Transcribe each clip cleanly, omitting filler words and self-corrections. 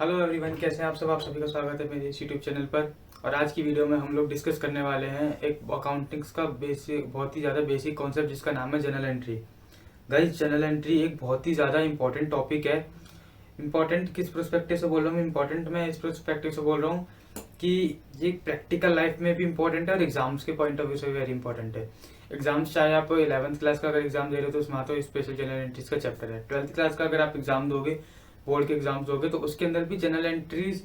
Hello everyone, कैसे हैं आप सब। आप सभी का स्वागत है मेरे इस यूट्यूब चैनल पर। और आज की वीडियो में हम लोग डिस्कस करने वाले हैं एक अकाउंटिंग्स का बेसिक, बहुत ही ज़्यादा बेसिक कॉन्सेप्ट जिसका नाम है general entry. Guys, general entry एक बहुत ही ज़्यादा इंपॉर्टेंट टॉपिक है। इंपॉर्टेंट किस प्रोस्पेक्टिव से बोल रहा हूँ? इंपॉर्टेंट मैं इस प्रोस्पेक्टिव से बोल रहा हूँ कि ये प्रैक्टिकल लाइफ में भी इंपॉर्टेंट है और एग्जाम्स के पॉइंट ऑफ व्यू से भी वेरी इंपॉर्टेंट है। एग्जाम्स चाहे आप 11th क्लास का अगर एग्जाम दे रहे हो तो उसमें तो स्पेशल जनरल एंट्रीज का चैप्टर है। 12th क्लास का अगर आप एग्जाम दोगे, बोर्ड के एग्जाम्स दोगे, तो उसके अंदर भी जनरल एंट्रीज,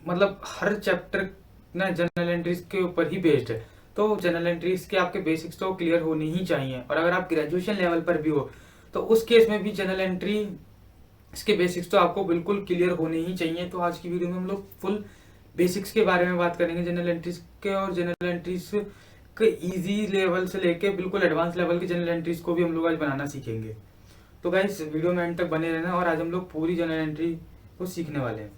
मतलब हर चैप्टर ना जनरल एंट्रीज के ऊपर ही बेस्ड है। तो जनरल एंट्रीज के आपके बेसिक्स तो क्लियर होने ही चाहिए। और अगर आप ग्रेजुएशन लेवल पर भी हो तो उस केस में भी जनरल एंट्री इसके बेसिक्स तो आपको बिल्कुल क्लियर होने ही चाहिए। तो आज की वीडियो में हम लोग फुल बेसिक्स के बारे में बात करेंगे जनरल एंट्रीज के, और जनरल एंट्रीज के इजी लेवल से लेके बिल्कुल एडवांस लेवल की जनरल एंट्रीज को भी हम लोग आज बनाना सीखेंगे। तो गाइस, वीडियो में एंड तक बने रहना और आज हम लोग पूरी जनरल एंट्री को सीखने वाले हैं।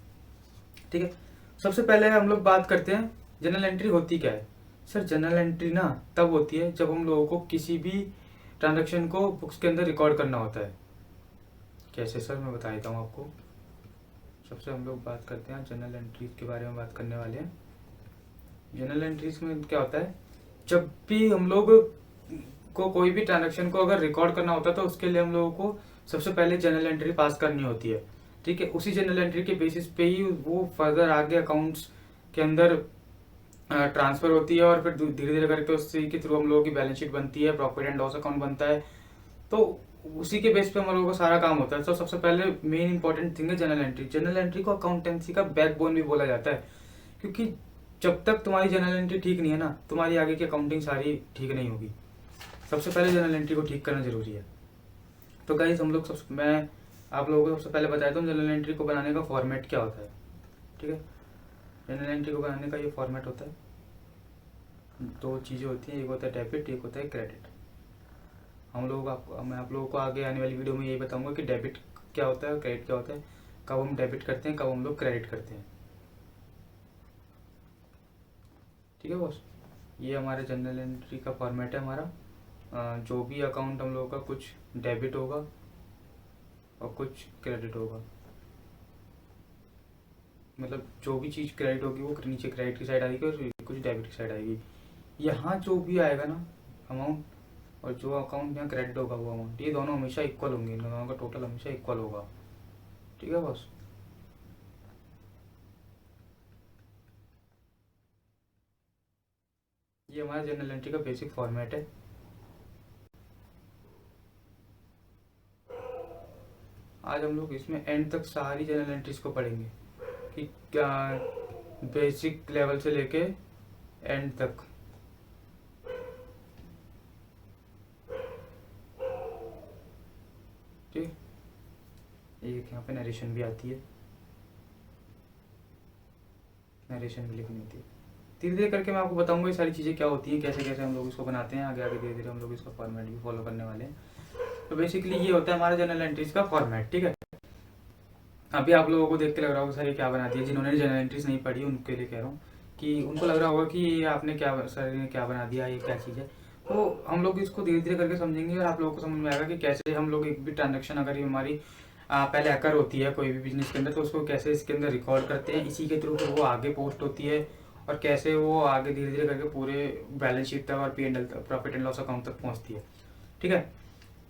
ठीक है, सबसे पहले हम लोग बात करते हैं जनरल एंट्री होती क्या है। सर, जनरल एंट्री ना तब होती है जब हम लोगों को किसी भी ट्रांजेक्शन को बुक्स के अंदर रिकॉर्ड करना होता है। कैसे सर, मैं बता देता हूँ आपको। सबसे हम लोग बात करते हैं जनरल एंट्रीज के बारे में बात करने वाले हैं। जनरल एंट्रीज में क्या होता है, जब भी हम लोग को कोई भी ट्रांजेक्शन को अगर रिकॉर्ड करना होता है तो उसके लिए हम लोगों को सबसे पहले जनरल एंट्री पास करनी होती है। ठीक है, उसी जनरल एंट्री के बेसिस पे ही वो फर्दर आगे अकाउंट्स के अंदर ट्रांसफर होती है और फिर धीरे धीरे करके उसी के थ्रू हम लोगों की बैलेंस शीट बनती है, प्रॉफिट एंड लॉस अकाउंट बनता है। तो उसी के बेस पे हम लोगों को सारा काम होता है। तो सबसे पहले मेन इंपॉर्टेंट थिंग है जनरल एंट्री। जनरल एंट्री को अकाउंटेंसी का बैकबोन भी बोला जाता है, क्योंकि जब तक तुम्हारी जनरल एंट्री ठीक नहीं है ना, तुम्हारी आगे की अकाउंटिंग सारी ठीक नहीं होगी। सबसे पहले जनरल एंट्री को ठीक करना जरूरी है। तो गाइस, हम लोग मैं आप लोगों को सबसे पहले बताया था जनरल एंट्री को बनाने का फॉर्मेट क्या होता है। ठीक है, जनरल एंट्री को बनाने का ये फॉर्मेट होता है। दो चीज़ें होती हैं, एक होता है डेबिट, एक होता है क्रेडिट। मैं आप लोगों को आगे आने वाली वीडियो में यही बताऊंगा कि डेबिट क्या होता है और क्रेडिट क्या होता है, कब हम डेबिट करते हैं, कब हम लोग क्रेडिट करते हैं। ठीक है बॉस, ये हमारे जनरल एंट्री का फॉर्मेट है हमारा। जो भी अकाउंट हम लोगों का, कुछ डेबिट होगा और कुछ क्रेडिट होगा। मतलब जो भी चीज़ क्रेडिट होगी वो नीचे क्रेडिट की साइड आएगी और कुछ डेबिट की साइड आएगी। यहाँ जो भी आएगा ना अमाउंट, और जो अकाउंट यहाँ क्रेडिट होगा वो अमाउंट, ये दोनों हमेशा इक्वल होंगे। इन दोनों का टोटल हमेशा इक्वल होगा। ठीक है बॉस, ये हमारा जनरल एंट्री का बेसिक फॉर्मेट है। आज हम लोग इसमें एंड तक सारी जनरल एंट्रीज को पढ़ेंगे कि क्या बेसिक लेवल से लेके एंड तक। ठीक, एक यहाँ पे नरेशन भी आती है, नरेशन भी लिखनी होती है। धीरे धीरे करके मैं आपको बताऊंगा ये सारी चीज़ें क्या होती हैं, कैसे कैसे हम लोग इसको बनाते हैं। आगे आगे धीरे धीरे हम लोग इसका फॉर्मेट भी फॉलो करने वाले हैं। तो बेसिकली ये होता है हमारा जनरल एंट्रीज का फॉर्मेट। ठीक है, अभी आप लोगों को देख के लग रहा होगा सर ये क्या बना दिया। जिन्होंने जनरल एंट्रीज नहीं पढ़ी उनके लिए कह रहा हूँ कि उनको लग रहा होगा कि ये आपने क्या, सर ने क्या बना दिया, ये क्या चीज़ है। तो हम लोग इसको धीरे धीरे करके समझेंगे और आप लोगों को समझ में आएगा कि कैसे हम लोग एक भी ट्रांजेक्शन, अगर ये हमारी पहले अकर होती है कोई भी बिजनेस के अंदर, तो उसको कैसे इसके अंदर रिकॉर्ड करते हैं, इसी के थ्रू फिर वो आगे पोस्ट होती है और कैसे वो आगे धीरे धीरे करके पूरे बैलेंस शीट तक और P&L तक, प्रॉफिट एंड लॉस अकाउंट तक पहुँचती है। ठीक है,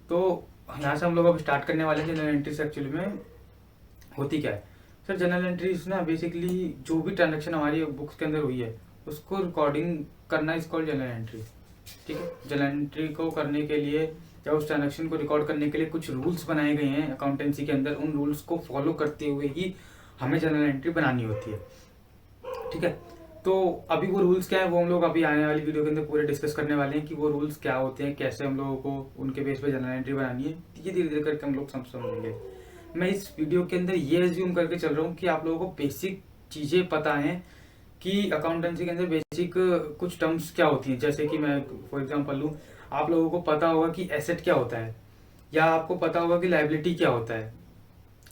तो यहाँ से हम लोग अब स्टार्ट करने वाले हैं जनरल एंट्रीज एक्चुअली में होती क्या है। सर, जनरल एंट्रीज ना बेसिकली जो भी ट्रांजेक्शन हमारी बुक्स के अंदर हुई है उसको रिकॉर्डिंग करना इज कॉल्ड जनरल एंट्री। ठीक है, जनरल एंट्री को करने के लिए या उस ट्रांजेक्शन को रिकॉर्ड करने के लिए कुछ रूल्स बनाए गए हैं अकाउंटेंसी के अंदर। उन रूल्स को फॉलो करते हुए ही हमें जनरल एंट्री बनानी होती है। ठीक है, तो अभी वो रूल्स क्या है वो हम लोग अभी आने वाली वीडियो के अंदर पूरे डिस्कस करने वाले हैं कि वो रूल्स क्या होते हैं, कैसे हम लोगों को उनके बेस पे जनरल एंट्री बनानी है। ये धीरे धीरे करके हम लोग समझेंगे। मैं इस वीडियो के अंदर ये एज्यूम करके चल रहा हूँ कि आप लोगों को बेसिक चीज़ें पता हैं कि अकाउंटेंसी के अंदर बेसिक कुछ टर्म्स क्या होती हैं। जैसे कि मैं फॉर एग्जांपल लूँ, आप लोगों को पता होगा कि एसेट क्या होता है, या आपको पता होगा कि लायबिलिटी क्या होता है,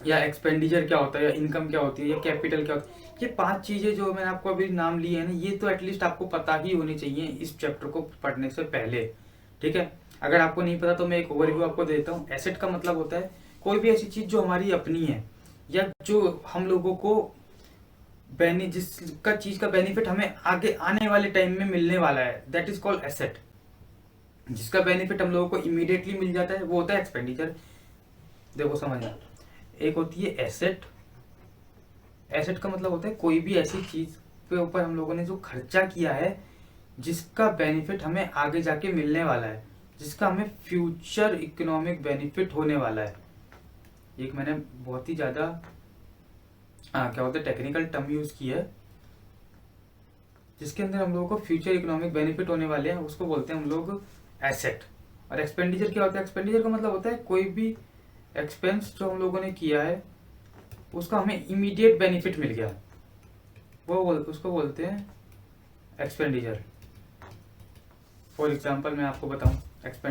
या एक्सपेंडिचर क्या होता है, या इनकम क्या होती है, या कैपिटल क्या होता है। ये 5 चीजें जो मैंने आपको अभी नाम लिए हैं ना, ये तो एटलीस्ट आपको पता ही होनी चाहिए इस चैप्टर को पढ़ने से पहले। ठीक है, अगर आपको नहीं पता तो मैं एक ओवरव्यू आपको देता हूँ। एसेट का मतलब होता है कोई भी ऐसी चीज जो हमारी अपनी है, या जो हम लोगों को जिसका चीज का बेनिफिट हमें आगे आने वाले टाइम में मिलने वाला है, दैट इज कॉल्ड एसेट। जिसका बेनिफिट हम लोगों को इमीडिएटली मिल जाता है वो होता है एक्सपेंडिचर। देखो समझना, एक होती है एसेट। एसेट का मतलब होता है कोई भी ऐसी चीज के ऊपर हम लोगों ने जो खर्चा किया है जिसका बेनिफिट हमें आगे जाके मिलने वाला है, जिसका हमें फ्यूचर इकोनॉमिक बेनिफिट होने वाला है। एक मैंने बहुत ही ज्यादा क्या होता है टेक्निकल टर्म यूज किया है, जिसके अंदर हम लोगों को फ्यूचर इकोनॉमिक बेनिफिट होने वाले हैं, उसको बोलते हैं हम लोग एसेट। और एक्सपेंडिचर क्या होता है? एक्सपेंडिचर का मतलब होता है कोई भी एक्सपेंस जो हम लोगों ने किया है उसका हमें इमीडिएट बेनिफिट मिल गया, उसको बोलते हैं एक्सपेंडिचर। फॉर एग्जाम्पल मैं आपको बताऊं,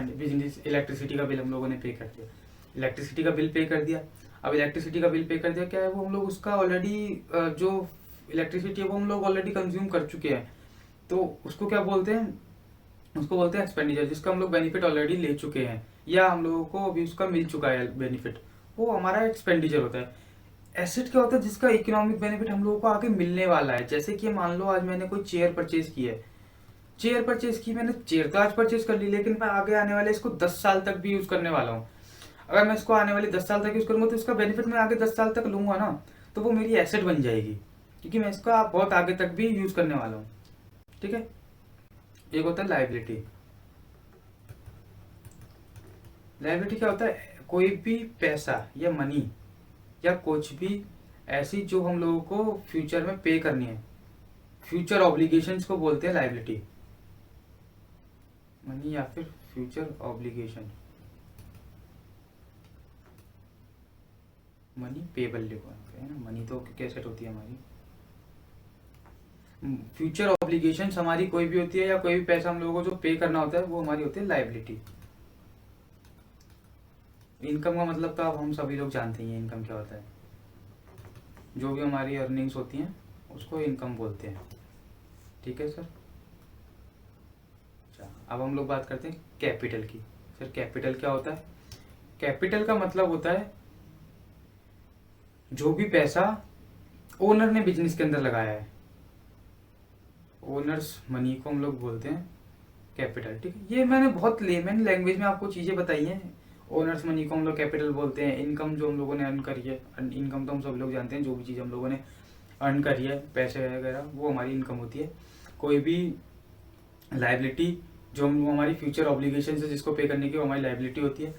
बिजनेस इलेक्ट्रिसिटी का बिल हम लोगों ने पे कर दिया, इलेक्ट्रिसिटी का बिल पे कर दिया। अब इलेक्ट्रिसिटी का बिल पे कर दिया, क्या है वो हम लोग उसका ऑलरेडी जो इलेक्ट्रिसिटी है वो हम लोग ऑलरेडी कंज्यूम कर चुके हैं, तो उसको क्या बोलते हैं? उसको बोलते हैं एक्सपेंडिचर, जिसका हम लोग बेनिफिट ऑलरेडी ले चुके हैं या हम लोगों को अभी उसका मिल चुका है बेनिफिट, वो हमारा एक्सपेंडिचर होता है। एसेट क्या होता है? जिसका इकोनॉमिक बेनिफिट हम लोगों को आगे मिलने वाला है। जैसे कि मान लो आज मैंने कोई चेयर परचेज की है, चेयर परचेज की मैंने, चेयर तो आज परचेज कर ली, लेकिन मैं आगे आने वाले इसको 10 साल तक भी यूज करने वाला हूँ। अगर मैं इसको आने वाले 10 साल तक यूज करूंगा तो इसका बेनिफिट मैं आगे 10 साल तक लूंगा ना, तो वो मेरी एसेट बन जाएगी, क्योंकि मैं इसका बहुत आगे तक भी यूज करने वाला हूँ। ठीक है। एक होता है लायबिलिटी। लायबिलिटी क्या होता है? कोई भी पैसा या मनी या कुछ भी ऐसी जो हम लोगों को फ्यूचर में पे करनी है, फ्यूचर ऑब्लिगेशंस को बोलते हैं लायबिलिटी। मनी या फिर फ्यूचर ऑब्लिगेशन, मनी पेबल लिखो है ना, मनी तो कैसेट होती है हमारी। फ्यूचर ऑब्लिगेशंस हमारी कोई भी होती है या कोई भी पैसा हम लोगों को जो पे करना होता है वो हमारी होती है लायबिलिटी। इनकम का मतलब तो अब हम सभी लोग जानते ही हैं इनकम क्या होता है। जो भी हमारी अर्निंग्स होती हैं उसको इनकम बोलते हैं। ठीक है सर। अच्छा, अब हम लोग बात करते हैं कैपिटल की। सर कैपिटल क्या होता है? कैपिटल का मतलब होता है जो भी पैसा ओनर ने बिजनेस के अंदर लगाया है, ओनर्स मनी को हम लोग बोलते हैं कैपिटल। ठीक है, ये मैंने बहुत लेमन लैंग्वेज में आपको चीजें बताई हैं। ओनर्स मनी को हम लोग कैपिटल बोलते हैं। इनकम जो हम लोगों ने अर्न करी है, इनकम तो हम सब लोग जानते हैं, जो भी चीज हम लोगों ने अर्न करी है, पैसे वगैरह, वो हमारी इनकम होती है। कोई भी लायबिलिटी जो हमारी फ्यूचर ऑब्लिगेशन है जिसको पे करने की, वो हमारी लायबिलिटी होती है।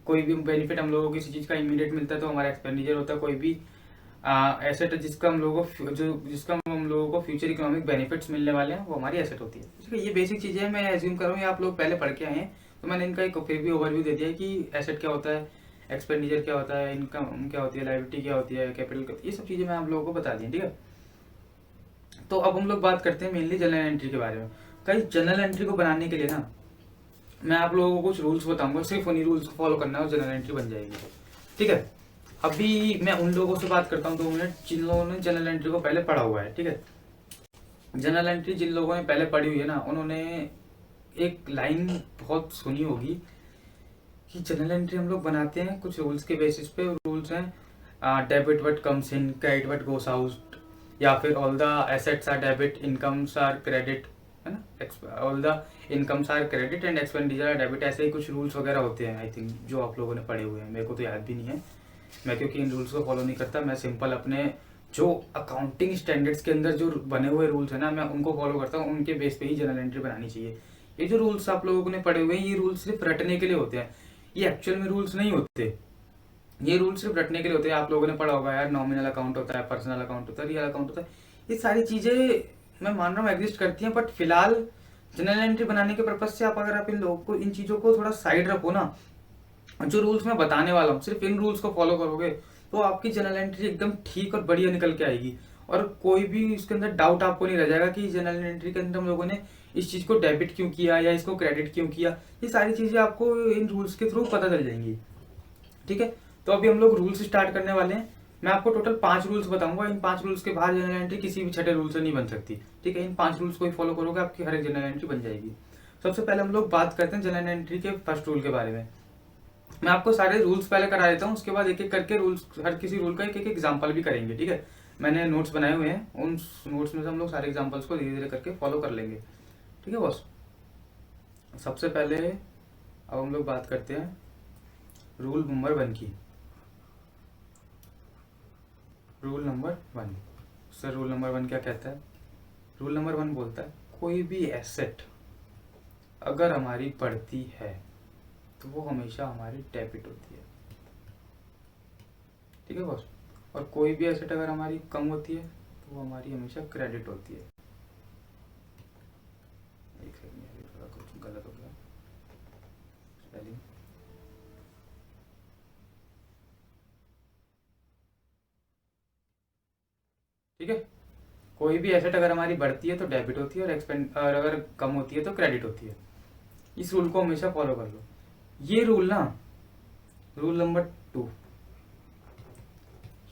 कोई भी बेनिफिट हम लोगों को किसी चीज का इमीडिएट मिलता है तो हमारा एक्सपेंडिचर होता है। कोई भी एसेट जिसका हम लोगों को फ्यूचर इकोनॉमिक बेनिफिट्स मिलने वाले हैं वो हमारी एसेट होती है। ठीक है, ये बेसिक चीजें मैं एज्यूम कर रहा हूँ आप लोग पहले पढ़ के आए हैं, तो मैंने इनका एक फिर भी ओवरव्यू दे दिया है कि एसेट क्या होता है, एक्सपेंडिचर क्या होता है, इनकम क्या होती है, लायबिलिटी क्या होती है, कैपिटल, ये सब चीजें मैं आप लोगों को बता दी। ठीक है, तो अब हम लोग बात करते हैं मेनली जनरल एंट्री के बारे में। कई जनरल एंट्री को बनाने के लिए ना मैं आप लोगों को कुछ रूल्स बताऊंगा, सिर्फ उन्हीं रूल्स को फॉलो करना है और जनरल एंट्री बन जाएगी। ठीक है, अभी मैं उन लोगों से बात करता हूँ 2 मिनट जिन लोगों ने जनरल एंट्री को पहले पढ़ा हुआ है। ठीक है, जनरल एंट्री जिन लोगों ने पहले पढ़ी हुई है ना, उन्होंने एक लाइन बहुत सुनी होगी कि जनरल एंट्री हम लोग बनाते हैं कुछ रूल्स के बेसिस पे। रूल्स हैं debit what comes in, credit what goes out, या फिर all the assets are debit, incomes are credit, है ना, all the incomes are credit and expenditure are debit. ऐसे ही कुछ रूल्स वगैरह होते हैं आई थिंक, जो आप लोगों ने पढ़े हुए हैं, मेरे को तो याद भी नहीं है, मैं क्योंकि इन रूल्स को फॉलो नहीं करता। मैं सिंपल अपने जो अकाउंटिंग स्टैंडर्ड्स के अंदर जो बने हुए रूल्स है ना, मैं उनको फॉलो करता हूँ, उनके बेस पे ही जनरल एंट्री बनानी चाहिए। ये जो रूल्स आप लोगों ने पढ़े हुए हैं ये रूल्स सिर्फ रटने के लिए होते हैं, ये एक्चुअल में रूल्स नहीं होते, ये रूल्स सिर्फ रटने के लिए होते हैं। आप लोगों ने पढ़ा होगा यार, नॉमिनल अकाउंट होता है, पर्सनल अकाउंट होता है, रियल अकाउंट होता है, ये सारी चीजें मैं मान रहा हूँ एग्जिस्ट करती हैं, बट फिलहाल जनरल एंट्री बनाने के पर्पज से अगर आप इन लोगों को, इन चीजों को थोड़ा साइड रखो ना, जो रूल्स मैं बताने वाला हूँ सिर्फ इन रूल्स को फॉलो करोगे तो आपकी जनरल एंट्री एकदम ठीक और बढ़िया निकल के आएगी, और कोई भी इसके अंदर डाउट आपको नहीं रह जाएगा कि जनरल एंट्री के अंदर हम लोगों ने इस चीज को डेबिट क्यों किया या इसको क्रेडिट क्यों किया। ये सारी चीजें आपको इन रूल्स के थ्रू पता चल जाएंगी। ठीक है, तो अभी हम लोग रूल्स स्टार्ट करने वाले हैं। मैं आपको टोटल 5 रूल्स बताऊंगा, इन 5 रूल्स के बाहर जनरल एंट्री किसी भी छठे रूल से नहीं बन सकती। ठीक है, इन 5 रूल्स को ही फॉलो करोगे आपकी हर एक जनरल एंट्री बन जाएगी। सबसे पहले हम लोग बात करते हैं जनरल एंट्री के फर्स्ट रूल के बारे में। मैं आपको सारे रूल्स पहले करा देता हूँ, उसके बाद एक एक करके रूल्स, हर किसी रूल का एक एक एग्जाम्पल भी करेंगे, ठीक है। मैंने नोट्स बनाए हुए हैं, उन नोट्स में से हम लोग सारे एग्जाम्पल्स को धीरे धीरे करके फॉलो कर लेंगे, ठीक है बॉस। सबसे पहले अब हम लोग बात करते हैं रूल नंबर 1 की। Rule number 1 sir, rule number 1 क्या कहता है? रूल नंबर 1 बोलता है कोई भी एसेट अगर हमारी बढ़ती है तो वो हमेशा हमारी डेबिट होती है, ठीक है बॉस। और कोई भी एसेट अगर हमारी कम होती है तो वो हमारी हमेशा क्रेडिट होती है। एक सेकंड, ये थोड़ा कुछ गलत हो गया स्पेलिंग। ठीक है, कोई भी एसेट अगर हमारी बढ़ती है तो डेबिट होती है, और अगर कम होती है तो क्रेडिट होती है। इस रूल को हमेशा फॉलो कर लो। ये रूल ना, रूल नंबर 2,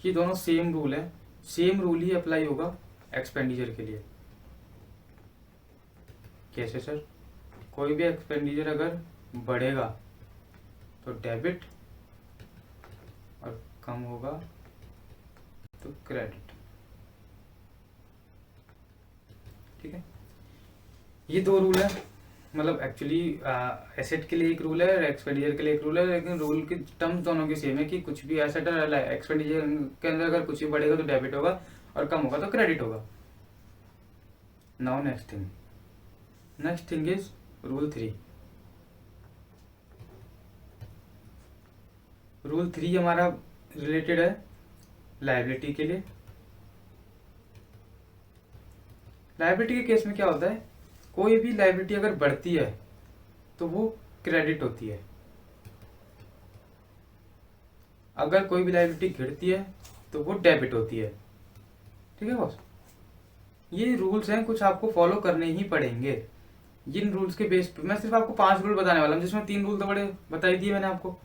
ये दोनों सेम रूल है, सेम रूल ही अप्लाई होगा एक्सपेंडिचर के लिए। कैसे सर? कोई भी एक्सपेंडिचर अगर बढ़ेगा तो डेबिट और कम होगा तो क्रेडिट, ठीक है। ये 2 रूल है, मतलब एक्चुअली एसेट के लिए एक रूल है और एक्सपेंडिचर के लिए एक रूल है, लेकिन रूल की टर्म्स दोनों की सेम है कि कुछ भी एसेट और एक्सपेंडिचर के अंदर अगर कुछ भी बढ़ेगा तो डेबिट होगा और कम होगा तो क्रेडिट होगा। Now next thing is rule 3। Rule 3 हमारा रिलेटेड है लायबिलिटी के लिए। लायबिलिटी के केस में क्या होता है, कोई भी लायबिलिटी अगर बढ़ती है तो वो क्रेडिट होती है, अगर कोई भी लायबिलिटी गिरती है तो वो डेबिट होती है, ठीक है बॉस। ये रूल्स हैं, कुछ आपको फॉलो करने ही पड़ेंगे। जिन रूल्स के बेस पे मैं सिर्फ आपको 5 रूल बताने वाला हूँ, जिसमें 3 रूल तो बड़े बता ही दिए मैंने आपको।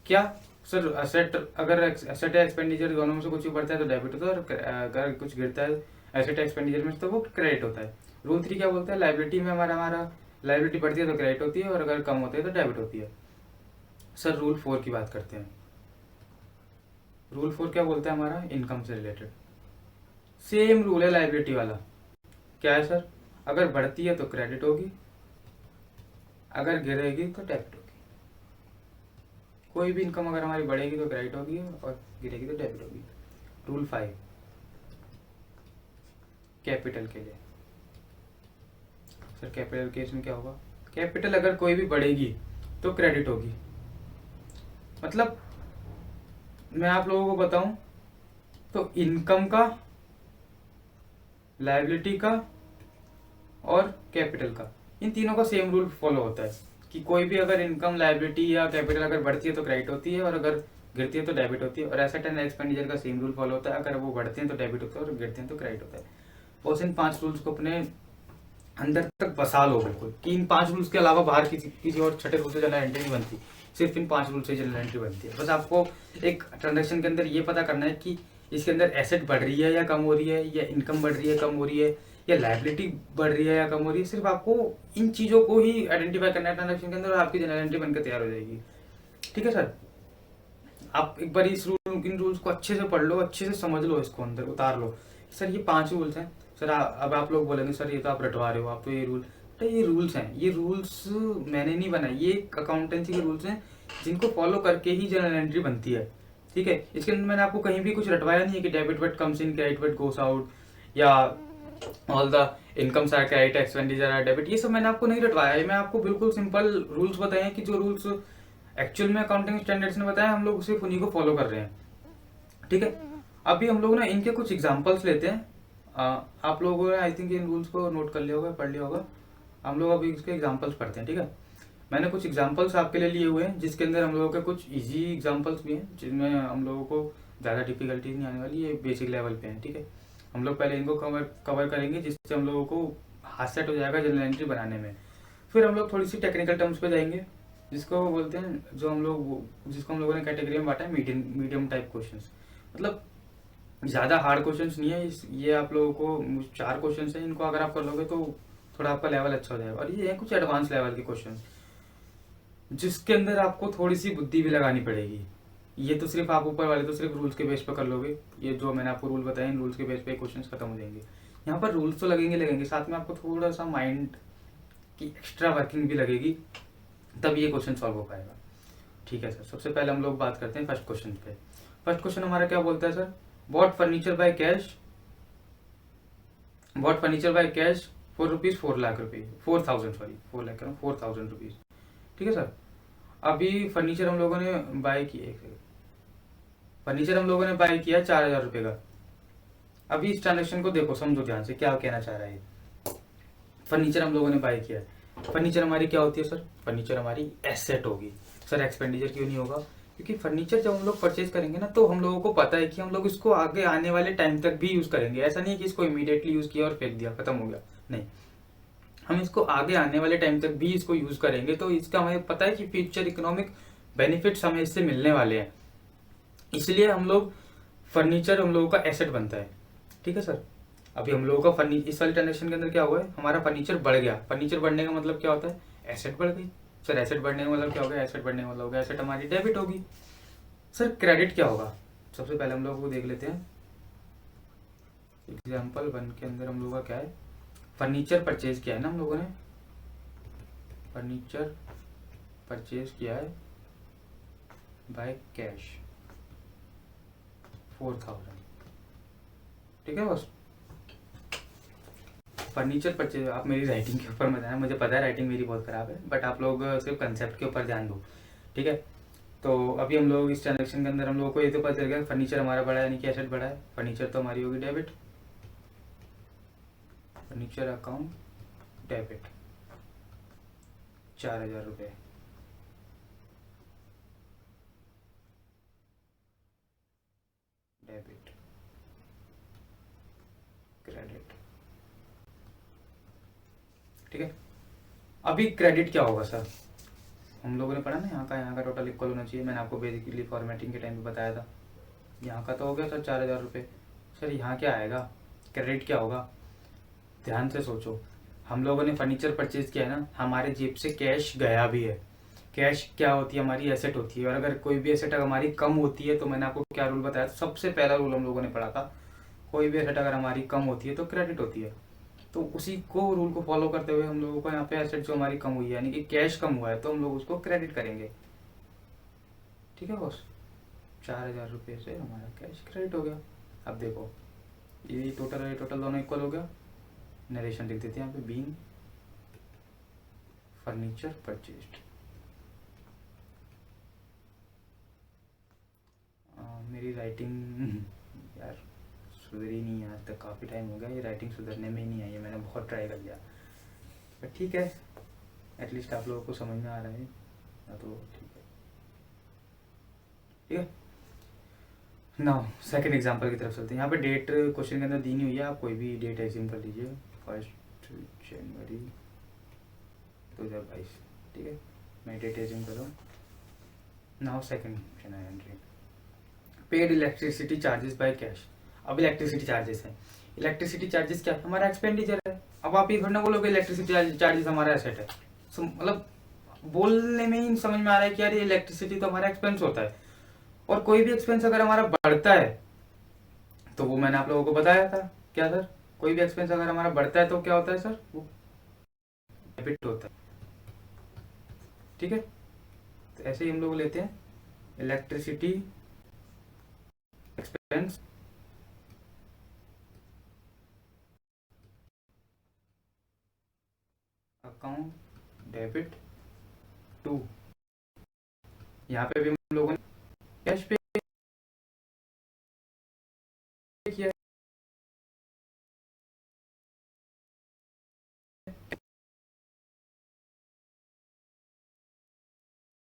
क्या सर? एसेट अगर एसेट या एक्सपेंडिचर दोनों में से कुछ भी बढ़ता है तो डेबिट होता है, और अगर कुछ गिरता है एसेट एक्सपेंडिचर में तो वो क्रेडिट होता है। रूल 3 क्या बोलता है? लायबिलिटी में हमारा लायबिलिटी बढ़ती है तो क्रेडिट होती है, और अगर कम होती है तो डेबिट होती है। सर रूल 4 की बात करते हैं। रूल 4 क्या बोलता है? हमारा इनकम से रिलेटेड सेम रूल है लायबिलिटी वाला। क्या है सर? अगर बढ़ती है तो क्रेडिट होगी, अगर गिरेगी तो डेबिट होगी। कोई भी इनकम अगर हमारी बढ़ेगी तो क्रेडिट होगी और गिरेगी तो डेबिट होगी। रूल 5 कैपिटल के लिए। सर कैपिटल केस में क्या होगा? कैपिटल अगर कोई भी बढ़ेगी तो क्रेडिट होगी। मतलब मैं आप लोगों को बताऊं तो इनकम का, लायबिलिटी का और कैपिटल का, इन तीनों का सेम रूल फॉलो होता है कि कोई भी अगर इनकम, लायबिलिटी या कैपिटल अगर बढ़ती है तो क्रेडिट होती है, और अगर गिरती है तो डेबिट होती है। और एसेट एंड एक्सपेंडिचर का सेम रूल फॉलो होता है, अगर वो बढ़ते हैं तो डेबिट होता है और गिरते हैं तो क्रेडिट होता है। बस इन 5 रूल्स को अपने अंदर तक बसा लो बिल्कुल, कि इन 5 रूल्स के अलावा बाहर किसी और छठे रूल से जनरल एंट्री नहीं बनती, सिर्फ इन 5 रूल से जनरल एंट्री बनती है। बस आपको एक ट्रांजेक्शन के अंदर ये पता करना है कि इसके अंदर एसेट बढ़ रही है या कम हो रही है, या इनकम बढ़ रही है कम हो रही है, या लायबिलिटी बढ़ रही है या कम हो रही है। सिर्फ आपको इन चीजों को ही आइडेंटिफाई करना है ट्रांजेक्शन के अंदर, और आपकी जनरल एंट्री बनकर तैयार हो जाएगी, ठीक है सर। आप एक बार इन रूल्स को अच्छे से पढ़ लो, अच्छे से समझ लो, इसको अंदर उतार लो। सर ये 5 रूल्स हैं सर। अब आप लोग बोलेंगे सर ये तो आप रटवा रहे हो, आप तो ये रूल, तो ये रूल्स हैं, ये रूल्स मैंने नहीं बनाए, ये अकाउंटेंसी के रूल्स हैं जिनको फॉलो करके ही जनरल एंट्री बनती है, ठीक है। इसके अंदर मैंने आपको कहीं भी कुछ रटवाया नहीं है कि debit what comes in, credit what goes out, या all the incomes are credit, expenditure are debit. ये सब मैंने आपको नहीं रटवाया है, मैं आपको बिल्कुल सिंपल रूल्स बताए हैं कि जो रूल्स एक्चुअल में अकाउंटिंग स्टैंडर्ड्स ने बताया, हम लोग सिर्फ उन्हीं को फॉलो कर रहे हैं, ठीक है। अभी हम लोग ना इनके कुछ एग्जांपल्स लेते हैं। आप लोगों ने आई थिंक इन रूल्स को नोट कर लिया होगा, पढ़ लिया होगा। हम लोग अभी इसके एग्जांपल्स पढ़ते हैं, ठीक है। मैंने कुछ एग्जांपल्स आपके लिए लिए हुए हैं, जिसके अंदर हम लोगों के कुछ इजी एग्जांपल्स भी हैं, जिनमें हम लोगों को ज़्यादा डिफिकल्टी नहीं आने वाली, ये बेसिक लेवल पे हैं, ठीक है। हम लोग पहले इनको कवर करेंगे, जिससे हम लोगों को हाथ सेट हो जाएगा जनरल एंट्री बनाने में। फिर हम लोग थोड़ी सी टेक्निकल टर्म्स पे जाएंगे, जिसको बोलते हैं, जिसको हम लोगों ने कैटेगरी में बांटा है मीडियम टाइप क्वेश्चंस। मतलब ज़्यादा हार्ड क्वेश्चंस नहीं है ये, आप लोगों को 4 क्वेश्चंस हैं, इनको अगर आप कर लोगे तो थोड़ा आपका लेवल अच्छा हो जाएगा। और ये है कुछ एडवांस लेवल के क्वेश्चंस। जिसके अंदर आपको थोड़ी सी बुद्धि भी लगानी पड़ेगी। ये तो सिर्फ आप ऊपर वाले तो सिर्फ रूल्स के बेस पर कर लोगे, ये जो मैंने आपको रूल बताए इन रूल्स के बेस पे क्वेश्चन खत्म हो जाएंगे। यहाँ पर रूल्स तो लगेंगे, साथ में आपको थोड़ा सा माइंड की एक्स्ट्रा वर्किंग भी लगेगी, तब ये क्वेश्चन सॉल्व हो पाएगा। ठीक है सर, सबसे पहले हम लोग बात करते हैं फर्स्ट क्वेश्चन पे। फर्स्ट क्वेश्चन हमारा क्या बोलता है sir, bought furniture by cash for rupees 4 lakh rupees 4,000 sorry 4 lakh 4,000 rupees. ठीक है सर, अभी फर्नीचर हम लोगों ने बाय किया, फर्नीचर हम लोगों ने बाय किया 4,000 रुपए का। अभी इस ट्रांजेक्शन को देखो, समझो ध्यान से क्या कहना चाह रहा है। फर्नीचर हम लोगों ने बाय किया, फर्नीचर हमारी क्या होती है सर, फर्नीचर हमारी एसेट होगी। सर एक्सपेंडिचर क्यों नहीं होगा, क्योंकि फर्नीचर जब हम लोग परचेज करेंगे ना, तो हम लोगों को पता है कि हम लोग इसको आगे आने वाले टाइम तक भी यूज करेंगे। ऐसा नहीं है कि इसको इमीडिएटली यूज किया और फेंक दिया खत्म हो गया, नहीं, हम इसको आगे आने वाले टाइम तक भी इसको यूज करेंगे। तो इसका हमें पता है कि फ्यूचर इकोनॉमिक बेनिफिट्स हमें इससे मिलने वाले हैं, इसलिए हम लोग फर्नीचर हम लोगों का एसेट बनता है। ठीक है सर, अभी हम लोगों का फर्नीचर इस वाले ट्रांजेक्शन के अंदर क्या हुआ है, हमारा फर्नीचर बढ़ गया। फर्नीचर बढ़ने का मतलब क्या होता है, एसेट बढ़ गई। सर एसेट बढ़ने का मतलब क्या होगा, एसेट बढ़ने का मतलब होगा एसेट हमारी डेबिट होगी। सर क्रेडिट क्या होगा, सबसे पहले हम लोग को देख लेते हैं। एग्जाम्पल 1 के अंदर हम लोगों का क्या है, फर्नीचर परचेज किया है ना हम लोगों ने, फर्नीचर परचेज किया है बाय कैश 4,000। ठीक है बस, फर्नीचर परचेज, आप मेरी राइटिंग के ऊपर मत आना, मुझे पता है राइटिंग मेरी बहुत खराब है, बट आप लोग सिर्फ कंसेप्ट के ऊपर ध्यान दो। ठीक है, तो अभी हम लोग इस ट्रांजेक्शन के अंदर हम लोगों को ये तो पता चल गया फर्नीचर हमारा बढ़ा है, यानी कि एसेट बढ़ा है। फर्नीचर तो हमारी होगी डेबिट, फर्नीचर अकाउंट डेबिट 4,000 रुपये। Debit credit. ठीक है, अभी क्रेडिट क्या होगा सर, हम लोगों ने पढ़ा ना, यहाँ का टोटल इक्वल होना चाहिए। मैंने आपको बेसिकली फॉर्मेटिंग के टाइम पे बताया था। यहाँ का तो हो गया सर 4,000 रुपये। सर यहाँ क्या आएगा, क्रेडिट क्या होगा, ध्यान से सोचो। हम लोगों ने फर्नीचर परचेज किया है ना, हमारे जेब से कैश गया भी है। कैश क्या होती है, हमारी एसेट होती है, और अगर कोई भी एसेट हमारी कम होती है तो मैंने आपको क्या रूल बताया, सबसे पहला रूल हम लोगों ने पढ़ा था, कोई भी एसेट अगर हमारी कम होती है तो क्रेडिट होती है। तो उसी को रूल को फॉलो करते हुए हम लोगों को यहाँ पे एसेट जो हमारी कम हुई है, यानी कि कैश कम हुआ है, तो हम लोग उसको क्रेडिट करेंगे। ठीक है बॉस, 4,000 रुपये से हमारा कैश क्रेडिट हो गया। अब देखो ये टोटल दोनों इक्वल हो गया। नरेशन लिख देते हैं यहाँ पे, बीइंग फर्नीचर परचेज्ड। मेरी राइटिंग यार सुधरी नहीं है आज तक, काफ़ी टाइम हो गया, ये राइटिंग सुधरने में ही नहीं आई है, मैंने बहुत ट्राई कर लिया, बट ठीक है, एटलीस्ट आप लोगों को समझ में आ रहा है ना, तो ठीक है। ठीक है, नाउ सेकंड एग्जांपल की तरफ चलते हैं। यहाँ पे डेट क्वेश्चन के अंदर दी नहीं हुई है, आप कोई भी डेट एज्यूम कर लीजिए, 1 जनवरी 2022। ठीक है, मैं डेट एज्यूम कर रहा हूँ। Now second general entry, paid electricity charges by cash. अब इलेक्ट्रिसिटी चार्जेस है, इलेक्ट्रिसिटी चार्जेस क्या है, हमारा एक्सपेंडिचर है। अब आप ये थोड़ा बोलोगे इलेक्ट्रिसिटी चार्जेस हमारा एसेट है, मतलब बोलने में ही समझ में आ रहा है कि यार ये इलेक्ट्रिसिटी तो हमारा एक्सपेंस होता है। और कोई भी एक्सपेंस अगर हमारा बढ़ता है तो वो मैंने आप लोगों को बताया था, क्या सर, कोई भी एक्सपेंस अगर हमारा बढ़ता है तो क्या होता है सर, वो डेबिट होता है। ठीक है, तो ऐसे ही हम लोग लेते हैं electricity expense account debit to, यहाँ पे भी हम लोगों ने कैश पे किया,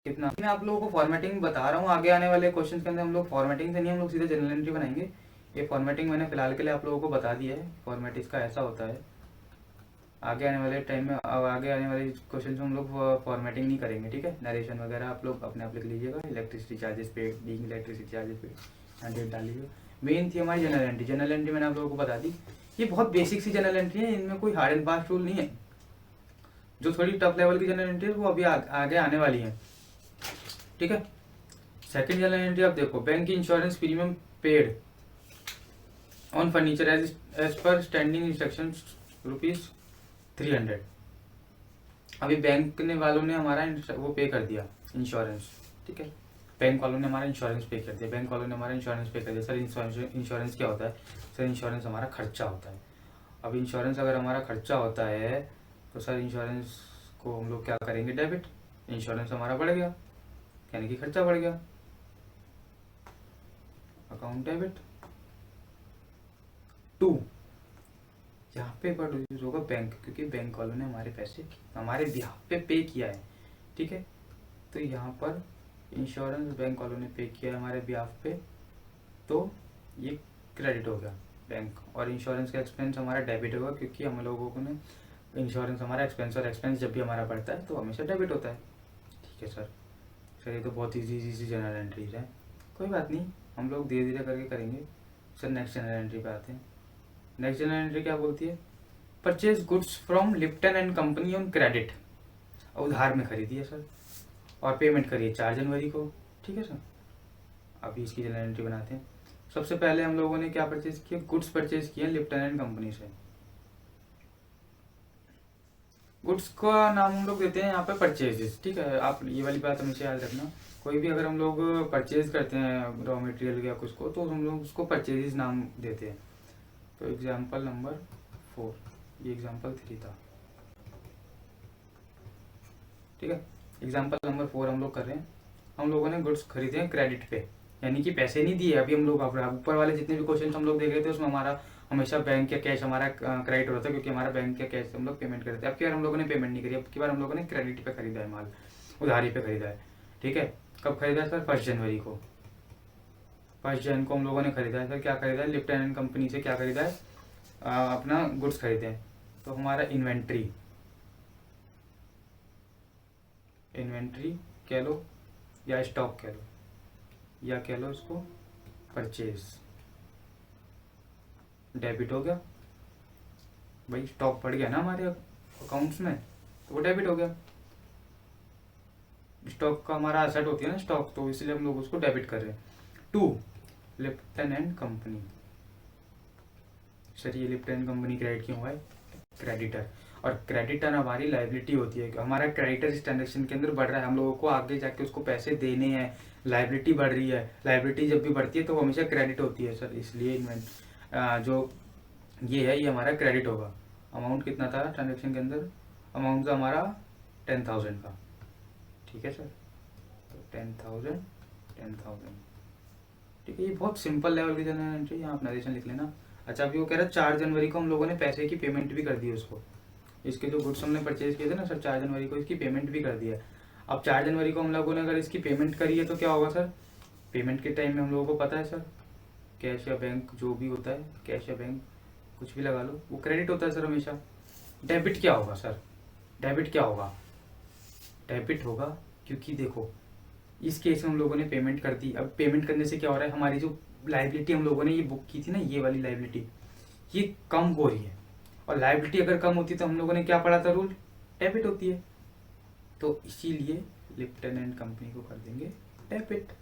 कितना। मैं आप लोगों को फॉर्मेटिंग बता रहा हूँ, आगे आने वाले क्वेश्चन के अंदर हम लोग फॉर्मेटिंग से नहीं, हम लोग सीधे जनरल एंट्री बनाएंगे। ये फॉर्मेटिंग मैंने फिलहाल के लिए आप लोगों को बता दिया है, फॉर्मेट इसका ऐसा होता है। आगे आने वाले टाइम में, आगे आने वाले क्वेश्चन में हम लोग फॉर्मेटिंग नहीं करेंगे। ठीक है, नरेशन वगैरह आप लोग अपने आप लिख लीजिएगा, इलेक्ट्रिसिटी चार्जेस पे, बीइंग इलेक्ट्रिसिटी चार्जेस पे यहाँ डेट डाल लीजिएगा। मेन थी हमारी जनरल एंट्री, जनरल एंट्री मैंने आप लोगों को बता दी, ये बहुत बेसिक सी जनरल एंट्री है, इनमें कोई हार्ड एंड फास्ट रूल नहीं है। जो थोड़ी टफ लेवल की जनरल एंट्री है वो अभी आगे आने वाली है। ठीक है। सेकंड जनरल एंट्री आप देखो, bank insurance premium paid on furniture as per standing instruction ₹300। अभी बैंक ने वालों ने हमारा वो पे कर दिया इंश्योरेंस, ठीक है। बैंक वालों ने हमारा इंश्योरेंस पे कर दिया, बैंक वालों ने हमारा इंश्योरेंस पे कर दिया। सर इंश्योरेंस क्या होता है? सर इंश्योरेंस हमारा खर्चा होता है। अब इंश्योरेंस अगर हमारा खर्चा होता है तो सर इंश्योरेंस को हम लोग क्या करेंगे? डेबिट। इंश्योरेंस हमारा बढ़ गया, यानी कि खर्चा बढ़ गया, अकाउंट डेबिट। 2 यहाँ पे बड़ा यूज होगा बैंक, क्योंकि बैंक वालों ने हमारे पैसे हमारे बिहाफ पे पे किया है, ठीक है। तो यहाँ पर इंश्योरेंस बैंक वालों ने पे किया है हमारे बिहाफ पे, तो ये क्रेडिट हो गया बैंक। और इंश्योरेंस का एक्सपेंस हमारा डेबिट होगा, क्योंकि हम लोगों को ने इंश्योरेंस हमारा एक्सपेंस, और एक्सपेंस जब भी हमारा बढ़ता है तो हमेशा डेबिट होता है, ठीक है सर। सर ये तो बहुत ईजी जनरल एंट्रीज है, कोई बात नहीं, हम लोग धीरे धीरे करके करेंगे। सर नेक्स्ट जनरल एंट्री पे आते हैं। नेक्स्ट जनरल एंट्री क्या बोलती है? Purchase goods from Lipton and company on credit. उधार में खरीदी है सर, और पेमेंट करिए 4 जनवरी को, ठीक है सर। अभी इसकी जनरल एंट्री बनाते हैं। सबसे पहले हम लोगों ने क्या परचेज किया? गुड्स परचेज किए लिप्टन एंड कंपनी से। गुड्स का नाम हम लोग देते हैं यहाँ पे परचेजेस, ठीक है। आप ये वाली बात हमेशा याद रखना, कोई भी अगर हम लोग परचेज करते हैं रॉ मटेरियल या कुछ को, तो हम लोग उसको परचेजेस नाम देते हैं। तो एग्जाम्पल नंबर 4, ये एग्जाम्पल 3 था, ठीक है। एग्जाम्पल नंबर 4 हम लोग कर रहे हैं। हम लोगों ने गुड्स खरीदे हैं क्रेडिट पे, यानी कि पैसे नहीं दिए। अभी हम लोग ऊपर वाले जितने भी क्वेश्चन हम लोग देख रहे थे उसमें हमारा हमेशा बैंक या कैश हमारा क्रेडिट होता है, क्योंकि हमारा बैंक या कैश हम लोग पेमेंट करते हैं। अब की बार हम लोगों ने पेमेंट नहीं करी, अब की बार हम लोगों ने क्रेडिट पे खरीदा है माल, उधारी पे खरीदा है, ठीक है। कब खरीदा है सर? 1 जनवरी को। 1 जनवरी को हम लोगों ने खरीदा है सर। क्या खरीदा है? लिप्टन एंड कंपनी से क्या खरीदा है? अपना गुड्स खरीदे हैं। तो हमारा इन्वेंट्री कह लो या स्टॉक कह लो, या कह लो इसको परचेज, डेबिट हो गया भाई। स्टॉक बढ़ गया ना हमारे अकाउंट्स में, तो वो डेबिट हो गया। स्टॉक का हमारा एसेट होती है ना स्टॉक, तो इसलिए हम लोग उसको डेबिट कर रहे हैं। 2 लिप्टन एंड कंपनी। सर ये लिप्टन एंड कंपनी क्रेडिट क्यों हुआ है? क्रेडिटर, और क्रेडिटर हमारी लाइबिलिटी होती है। हमारा क्रेडिटर इस ट्रांजेक्शन के अंदर बढ़ रहा है, हम लोगों को आगे जाके उसको पैसे देने हैं, लाइबिलिटी बढ़ रही है। लाइबिलिटी जब भी बढ़ती है तो हमेशा क्रेडिट होती है सर, इसलिए जो ये है ये हमारा क्रेडिट होगा। अमाउंट कितना था ट्रांजेक्शन के अंदर? अमाउंट था हमारा 10,000 का, ठीक है सर। तो 10,000 ठीक है। ये बहुत सिंपल लेवल की जनरल एंट्री, यहाँ आप नरेशन लिख लेना। अच्छा अभी वो कह रहा है 4 जनवरी को हम लोगों ने पैसे की पेमेंट भी कर दी उसको। इसके जो गुड्स हमने परचेज किए थे ना सर, 4 जनवरी को इसकी पेमेंट भी कर दिया। अब 4 जनवरी को हम लोगों ने अगर इसकी पेमेंट करी है तो क्या होगा सर? पेमेंट के टाइम में हम लोगों को पता है सर, कैश या बैंक जो भी होता है, कैश या बैंक कुछ भी लगा लो, वो क्रेडिट होता है सर हमेशा। डेबिट क्या होगा सर? डेबिट क्या होगा? डेबिट होगा, क्योंकि देखो इस केस में हम लोगों ने पेमेंट कर दी। अब पेमेंट करने से क्या हो रहा है? हमारी जो लाइबिलिटी हम लोगों ने ये बुक की थी ना, ये वाली लाइबिलिटी, ये कम हो रही है। और लाइबिलिटी अगर कम होती है तो हम लोगों ने क्या पढ़ा था रूल? डेबिट होती है। तो इसीलिए लिप्टन एंड कंपनी को कर देंगे डेबिट,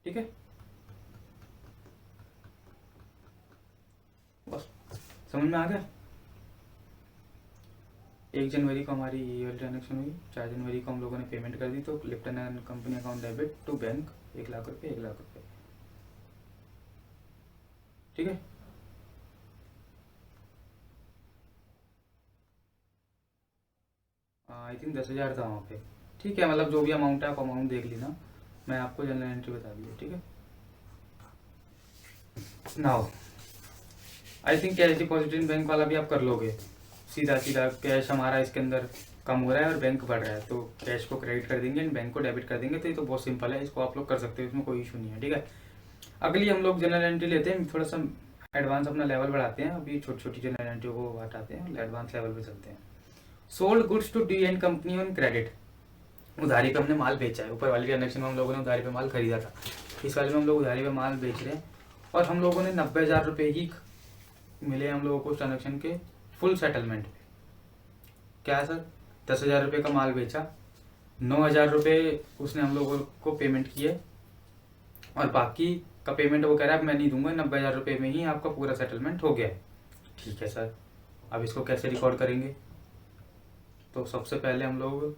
ठीक है। बस समझ में आ गया। 1 जनवरी को हमारी ये वाली ट्रांजेक्शन हुई, 4 जनवरी को हम लोगों ने पेमेंट कर दी, तो Lipton and company account debit to bank 1 lakh रुपए, 1 लाख रुपए, ठीक है। आई थिंक 10,000 था वहाँ पे, ठीक है। मतलब जो भी अमाउंट है आप अमाउंट देख लेना, मैं आपको जनरल एंट्री बता दी है, ठीक है। Now I think cash deposit in bank वाला भी आप कर लोगे। सीधा सीधा कैश हमारा इसके अंदर कम हो रहा है और बैंक बढ़ रहा है, तो कैश को क्रेडिट कर देंगे एंड बैंक को डेबिट कर देंगे। तो ये तो बहुत सिंपल है, इसको आप लोग कर सकते हो, इसमें कोई इशू नहीं है, ठीक है। अगली हम लोग जनरल एंट्री लेते हैं, थोड़ा सा एडवांस अपना लेवल बढ़ाते हैं। अभी छोटी छोटी जनरल एंट्री को हटाते हैं, एडवांस लेवल पे चलते हैं। Sold goods to D and company on credit. उधारी पे हमने माल बेचा है। ऊपर वाली ट्रांजेक्शन में हम लोगों ने उधारी पे माल खरीदा था, इस वाले में हम लोग उधारी पे माल बेच रहे हैं, और हम लोगों ने 90,000 रुपये ही मिले हम लोगों को ट्रांजेक्शन के फुल सेटलमेंट पे। क्या है सर? 10,000 रुपये का माल बेचा, 9,000 रुपये उसने हम लोगों को पेमेंट किए और बाकी का पेमेंट वो कह रहा है मैं नहीं दूंगा, 90,000 रुपये में ही आपका पूरा सेटलमेंट हो गया है। ठीक है सर, अब इसको कैसे रिकॉर्ड करेंगे? तो सबसे पहले हम लोग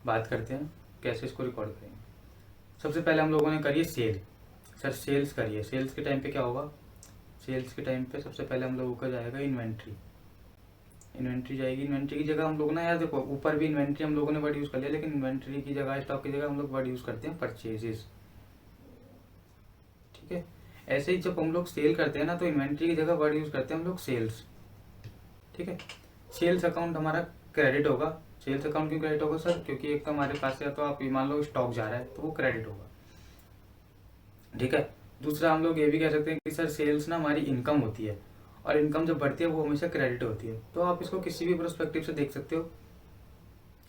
बात करते हैं कैसे इसको रिकॉर्ड करेंगे। सबसे पहले हम लोगों ने करिए सेल। सर सेल्स करिए। सेल्स के टाइम पे क्या होगा? सेल्स के टाइम पे सबसे पहले हम लोगों का जाएगा इन्वेंट्री। इन्वेंट्री जाएगी। इन्वेंट्री की जगह हम लोग ना, यार देखो ऊपर भी इन्वेंट्री हम लोगों ने वर्ड यूज कर लिया, लेकिन इन्वेंट्री की जगह, स्टॉक की जगह हम लोग वर्ड यूज करते हैं परचेजेस। ठीक है, ऐसे ही जब हम लोग सेल करते हैं ना, तो इन्वेंट्री की जगह वर्ड यूज करते हैं हम लोग सेल्स। ठीक है, सेल्स अकाउंट हमारा क्रेडिट होगा। सेल्स अकाउंट क्यों क्रेडिट होगा सर? क्योंकि एक तो हमारे पास से, तो आप मान लो स्टॉक जा रहा है तो वो क्रेडिट होगा। ठीक है, दूसरा हम लोग ये भी कह सकते हैं कि सर सेल्स ना हमारी इनकम होती है, और इनकम जब बढ़ती है वो हमेशा क्रेडिट होती है। तो आप इसको किसी भी पर्सपेक्टिव से देख सकते हो।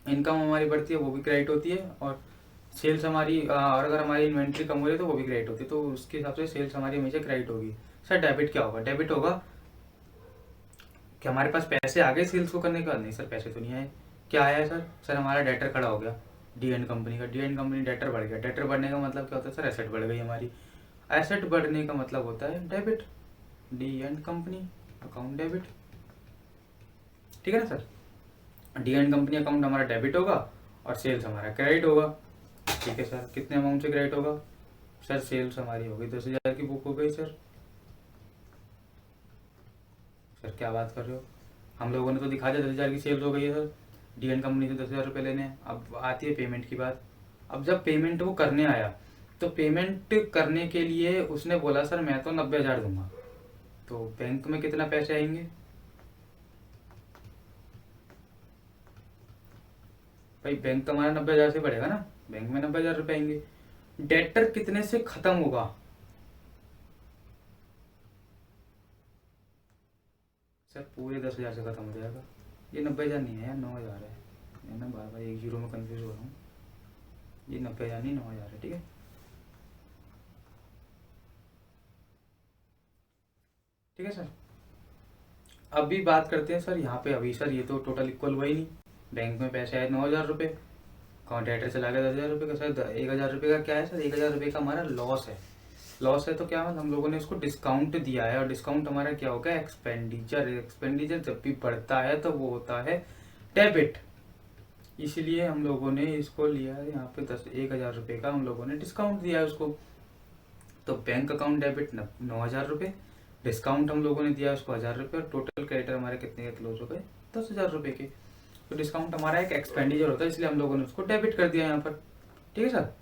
इनकम हमारी बढ़ती है वो भी क्रेडिट होती है, और सेल्स हमारी, और अगर हमारी इन्वेंट्री कम हो रही है तो वो भी क्रेडिट होती है। तो उसके हिसाब से सेल्स हमारी हमेशा क्रेडिट होगी। सर डेबिट क्या होगा? डेबिट होगा कि हमारे पास पैसे आ गए सेल्स को करने के बाद। नहीं सर, पैसे तो नहीं आए। क्या आया है सर? सर हमारा डेटर खड़ा हो गया डी एंड कंपनी का। डी एंड कंपनी डेटर बढ़ गया। डेटर बढ़ने का मतलब क्या होता है सर? एसेट बढ़ गई हमारी। एसेट बढ़ने का मतलब होता है debit. D and company account debit. ठीक है ना sir? D and company account हमारा डेबिट होगा और सेल्स हमारा क्रेडिट होगा। ठीक है सर, कितने अमाउंट से क्रेडिट होगा? सर सेल्स हमारी हो गई 10,000 की बुक हो गई सर। सर क्या बात कर रहे हो? हम लोगों ने तो दिखा दिया 10,000 की सेल्स हो गई है सर। डी एंड कंपनी से 10,000 रुपये लेने हैं। अब आती है पेमेंट की बात। अब जब पेमेंट वो करने आया, तो पेमेंट करने के लिए उसने बोला सर मैं तो 90,000 दूंगा। तो बैंक में कितना पैसे आएंगे भाई? बैंक तो हमारा 90,000 से बढ़ेगा ना, बैंक में 90,000 रुपए आएंगे। डेटर कितने से खत्म होगा? सर पूरे 10,000 से खत्म हो जाएगा। ये 90,000 नहीं है यार, 9,000 है। मैं ना बार बार एक जीरो में कंफ्यूज हो रहा हूँ। ये 90,000 नहीं, 9,000 है। ठीक है, ठीक है सर। अभी बात करते हैं सर यहाँ पे। अभी सर ये तो टोटल इक्वल हुआ ही नहीं। बैंक में पैसे आए 9,000 रुपये, अकाउंट डेटर चला गया 10,000 रुपये का। सर 1,000 रुपये का क्या है सर? 1,000 रुपये का हमारा लॉस है। लॉस है तो क्या मतलब हम लोगों ने उसको डिस्काउंट दिया है, और डिस्काउंट हमारा क्या होगा? एक्सपेंडिचर। एक्सपेंडिचर जब भी बढ़ता है तो वो होता है डेबिट। इसलिए हम लोगों ने इसको लिया है यहाँ पे 1,000 रुपये का हम लोगों ने डिस्काउंट दिया है उसको। तो बैंक अकाउंट डेबिट 9,000 रुपये, डिस्काउंट हम लोगों ने दिया उसको 1,000 रुपये, और टोटल क्रेडिटर हमारे कितने के क्लोज हो गए? 10,000 रुपये के। तो डिस्काउंट हमारा एक एक्सपेंडिचर होता है, इसलिए हम लोगों ने उसको डेबिट कर दिया यहाँ पर। ठीक है सर,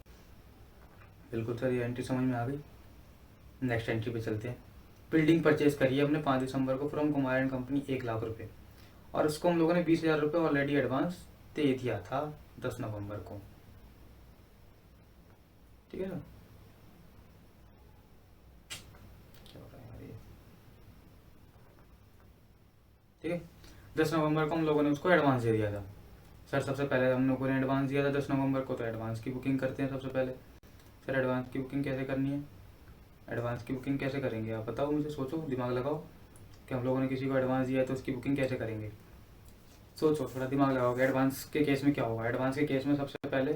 बिल्कुल सर, ये एंट्री समझ में आ गई। नेक्स्ट एंट्री पे चलते हैं। बिल्डिंग परचेज करी है हमने 5 दिसंबर को फ्रॉम कुमार एंड कंपनी 1,00,000 रुपये, और उसको हम लोगों ने 20,000 रुपये ऑलरेडी एडवांस दे दिया था 10 नवंबर को। ठीक है सर, क्या हो रहा है यार ये? ठीक है, 10 नवंबर को हम लोगों ने उसको एडवांस दे दिया था। सर सबसे पहले हम लोगों ने एडवांस दिया था 10 नवंबर को, तो एडवांस की बुकिंग करते हैं सबसे पहले। सर एडवांस की बुकिंग कैसे करनी है? एडवांस की बुकिंग कैसे करेंगे आप बताओ मुझे, सोचो, दिमाग लगाओ कि हम लोगों ने किसी को एडवांस दिया है तो उसकी बुकिंग कैसे करेंगे। सोचो, थोड़ा दिमाग लगाओ कि एडवांस के केस में क्या होगा। एडवांस के केस में सबसे पहले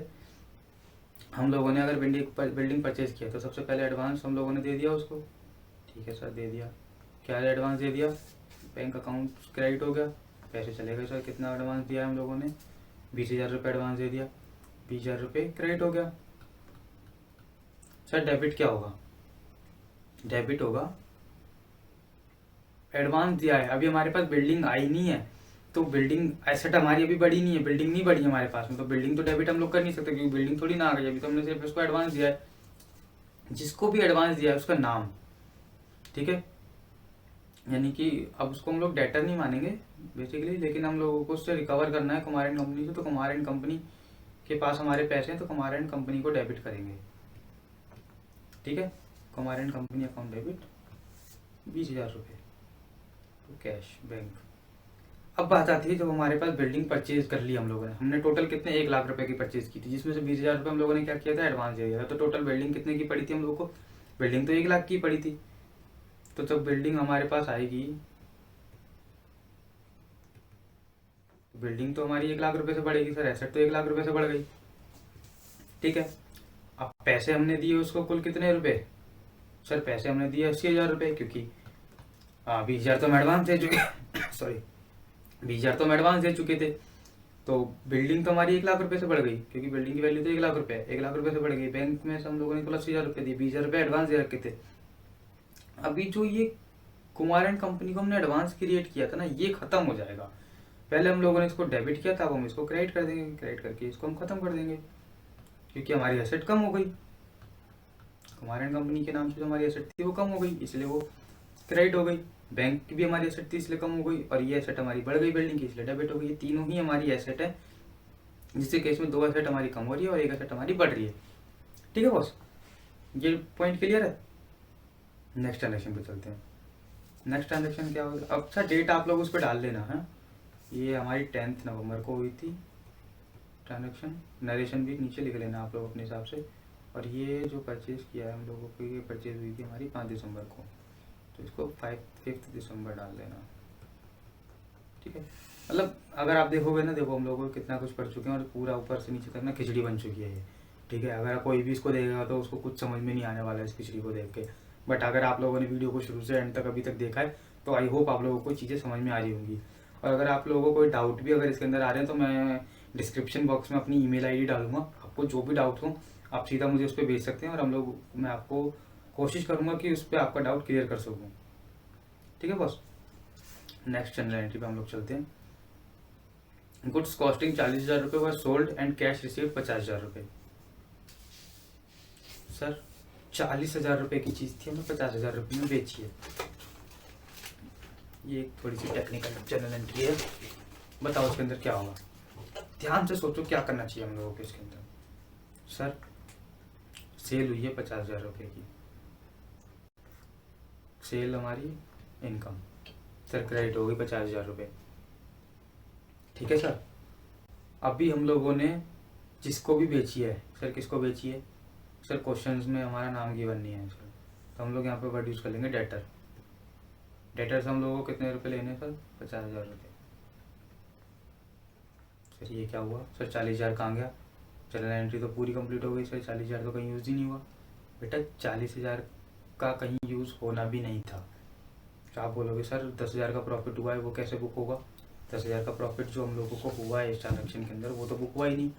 हम लोगों ने अगर बिल्डिंग परचेज किया तो सबसे पहले एडवांस हम लोगों ने दे दिया उसको। ठीक है सर, दे दिया। क्या एडवांस दे दिया? बैंक अकाउंट क्रेडिट हो गया, पैसे चले गए। सर कितना एडवांस दिया है हम लोगों ने? 20,000 रुपये एडवांस दे दिया, 20,000 रुपये क्रेडिट हो गया। सर डेबिट क्या होगा? डेबिट होगा, एडवांस दिया है, अभी हमारे पास बिल्डिंग आई नहीं है, तो बिल्डिंग एसेट हमारी अभी बढ़ी नहीं है, बिल्डिंग नहीं बढ़ी हमारे पास में, तो बिल्डिंग तो डेबिट हम लोग कर नहीं सकते क्योंकि बिल्डिंग थोड़ी ना आ गई, अभी तो हमने सिर्फ उसको एडवांस दिया है। जिसको भी एडवांस दिया है उसका नाम। ठीक है, यानी कि अब उसको हम लोग डेटर नहीं मानेंगे बेसिकली, लेकिन हम लोगों को उससे रिकवर करना है कुमार एंड कंपनी से, तो कुमार एंड कंपनी के पास हमारे पैसे हैं तो कुमार एंड कंपनी को डेबिट करेंगे। ठीक है, Kumar and company account debit 20,000 रुपये तो कैश बैंक। अब बात आती है जब हमारे पास बिल्डिंग परचेज कर ली हम लोगों ने, हमने टोटल कितने 1,00,000 रुपए की परचेज की थी, जिसमें से 20,000 रुपये हम लोगों ने क्या किया था? एडवांस दे दिया था। तो टोटल बिल्डिंग कितने की पड़ी थी हम लोग को? बिल्डिंग तो 1,00,000 की पड़ी थी। तो जब बिल्डिंग हमारे पास आएगी बिल्डिंग तो हमारी 1 लाख रुपए से बढ़ेगी सर, एसेट तो 1 लाख रुपए से बढ़ गई। ठीक है, अब पैसे हमने दिए उसको कुल कितने रुपए? सर पैसे हमने दिए 80,000 रुपये, क्योंकि 20,000 तो हम एडवांस दे चुके सॉरी 20,000 तो हम एडवांस दे चुके थे। तो बिल्डिंग तो हमारी 1 लाख रुपए से बढ़ गई, क्योंकि बिल्डिंग की वैल्यू तो 1 लाख रुपए है, 1 लाख रुपए से बढ़ गई। बैंक में से हम लोगों ने कुल 80,000 रुपये दिए, 20,000 रुपये एडवांस दे रखे थे। अभी जो ये कुमार एंड कंपनी को हमने एडवांस क्रिएट किया था ना, ये खत्म हो जाएगा। पहले हम लोगों ने इसको डेबिट किया था, अब हम इसको क्रेडिट कर देंगे, क्रेडिट करके इसको हम खत्म कर देंगे, क्योंकि हमारी एसेट कम हो गई। कुमार एंड कंपनी के नाम से जो हमारी एसेट थी वो कम हो गई, इसलिए वो क्रेडिट हो गई। बैंक की भी हमारी एसेट थी इसलिए कम हो गई, और ये एसेट हमारी बढ़ गई बिल्डिंग की, इसलिए डेबिट हो गई। ये तीनों ही हमारी एसेट है, जिसके केस में 2 एसेट हमारी कम हो रही है और 1 एसेट हमारी बढ़ रही है। ठीक है बॉस, ये पॉइंट क्लियर है। नेक्स्ट ट्रांजेक्शन पे चलते हैं। नेक्स्ट ट्रांजेक्शन क्या होगा? अब सर डेट आप लोग उस पर डाल लेना है। ये हमारी 10 नवंबर को हुई थी ट्रांजेक्शन, नरेशन भी नीचे लिख लेना आप लोग अपने हिसाब से। और ये जो परचेज किया है हम लोगों को, ये परचेज हुई थी हमारी 5 दिसंबर को, तो इसको 5 दिसंबर डाल देना। ठीक है, मतलब अगर आप देखोगे ना, देखो हम लोगों को कितना कुछ पढ़ चुके हैं और पूरा ऊपर से नीचे तक ना खिचड़ी बन चुकी है ये। ठीक है, अगर कोई भी इसको देखेगा तो उसको कुछ समझ में नहीं आने वाला है इस खिचड़ी को देख के। बट अगर आप लोगों ने वीडियो को शुरू से एंड तक अभी तक देखा है तो आई होप आप लोगों को चीज़ें समझ में आ रही होंगी। और अगर आप लोगों को कोई डाउट भी अगर इसके अंदर आ रहे हैं तो मैं डिस्क्रिप्शन बॉक्स में अपनी ईमेल आईडी डालूंगा, आपको जो भी डाउट हो आप सीधा मुझे उस पर भेज सकते हैं, और मैं आपको कोशिश करूंगा कि उस पर आपका डाउट क्लियर कर सकूँ। ठीक है बॉस, नेक्स्ट जनरल एंट्री पे हम लोग चलते हैं। गुड्स कॉस्टिंग 40,000 रुपये were sold and cash receive 50,000 रुपये। सर 40,000 रुपये की चीज़ थी, हमने 50,000 रुपये में बेची है। ये एक थोड़ी सी टेक्निकल जनरल एंट्री है, बताओ उसके अंदर क्या होगा। ध्यान से सोचो क्या करना चाहिए हम लोगों को इसके अंदर। सर सेल हुई है 50,000 रुपये की, सेल हमारी इनकम, सर क्रेडिट हो गई 50,000 रुपये। ठीक है सर, अभी हम लोगों ने जिसको भी बेची है, सर किसको बेची है? सर क्वेश्चंस में हमारा नाम गिवन नहीं है सर, तो हम लोग यहाँ पे वर्ड यूज कर लेंगे डेटर। डेटर से हम लोगों को कितने रुपए लेने हैं सर? 50,000 रुपये। सर ये क्या हुआ? सर 40,000 कहाँ गया? जनरल एंट्री तो पूरी कंप्लीट हो गई सर, 40,000 तो कहीं यूज़ ही नहीं हुआ। बेटा 40,000 का कहीं यूज़ होना भी नहीं था। तो आप बोलोगे सर 10,000 का प्रॉफिट हुआ है, वो कैसे बुक होगा? 10,000 का प्रॉफिट जो हम लोगों को हुआ है इस ट्रांजेक्शन के अंदर वो तो बुक हुआ ही नहीं।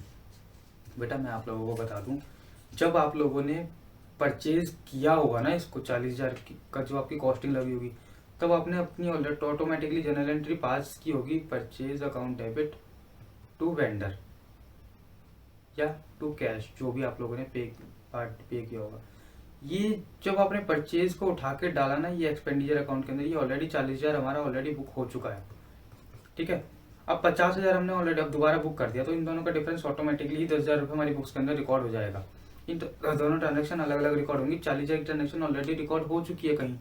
बेटा मैं आप लोगों को बता दूं, जब आप लोगों ने परचेज किया होगा ना इसको 40,000 का जो आपकी कॉस्टिंग लगी होगी, तब आपने अपनी ऑटोमेटिकली जनरल एंट्री पास की होगी, purchase account debit to vendor या टू कैश, जो भी आप लोगों ने पे किया होगा। ये जब आपने परचेज को उठा के डाला ना ये एक्सपेंडिचर अकाउंट के अंदर, ये ऑलरेडी 40,000 हमारा ऑलरेडी बुक हो चुका है। ठीक है, अब 50,000 हमने ऑलरेडी अब दोबारा बुक कर दिया, तो इन दोनों का डिफरेंस ऑटोमेटिकली ही 10,000 रुपये हमारी बुक्स के अंदर रिकॉर्ड हो जाएगा। इन दोनों ट्रांजेक्शन अलग अलग रिकॉर्ड होंगी। 40,000 की ट्रांजेक्शन ऑलरेडी रिकॉर्ड हो चुकी है कहीं,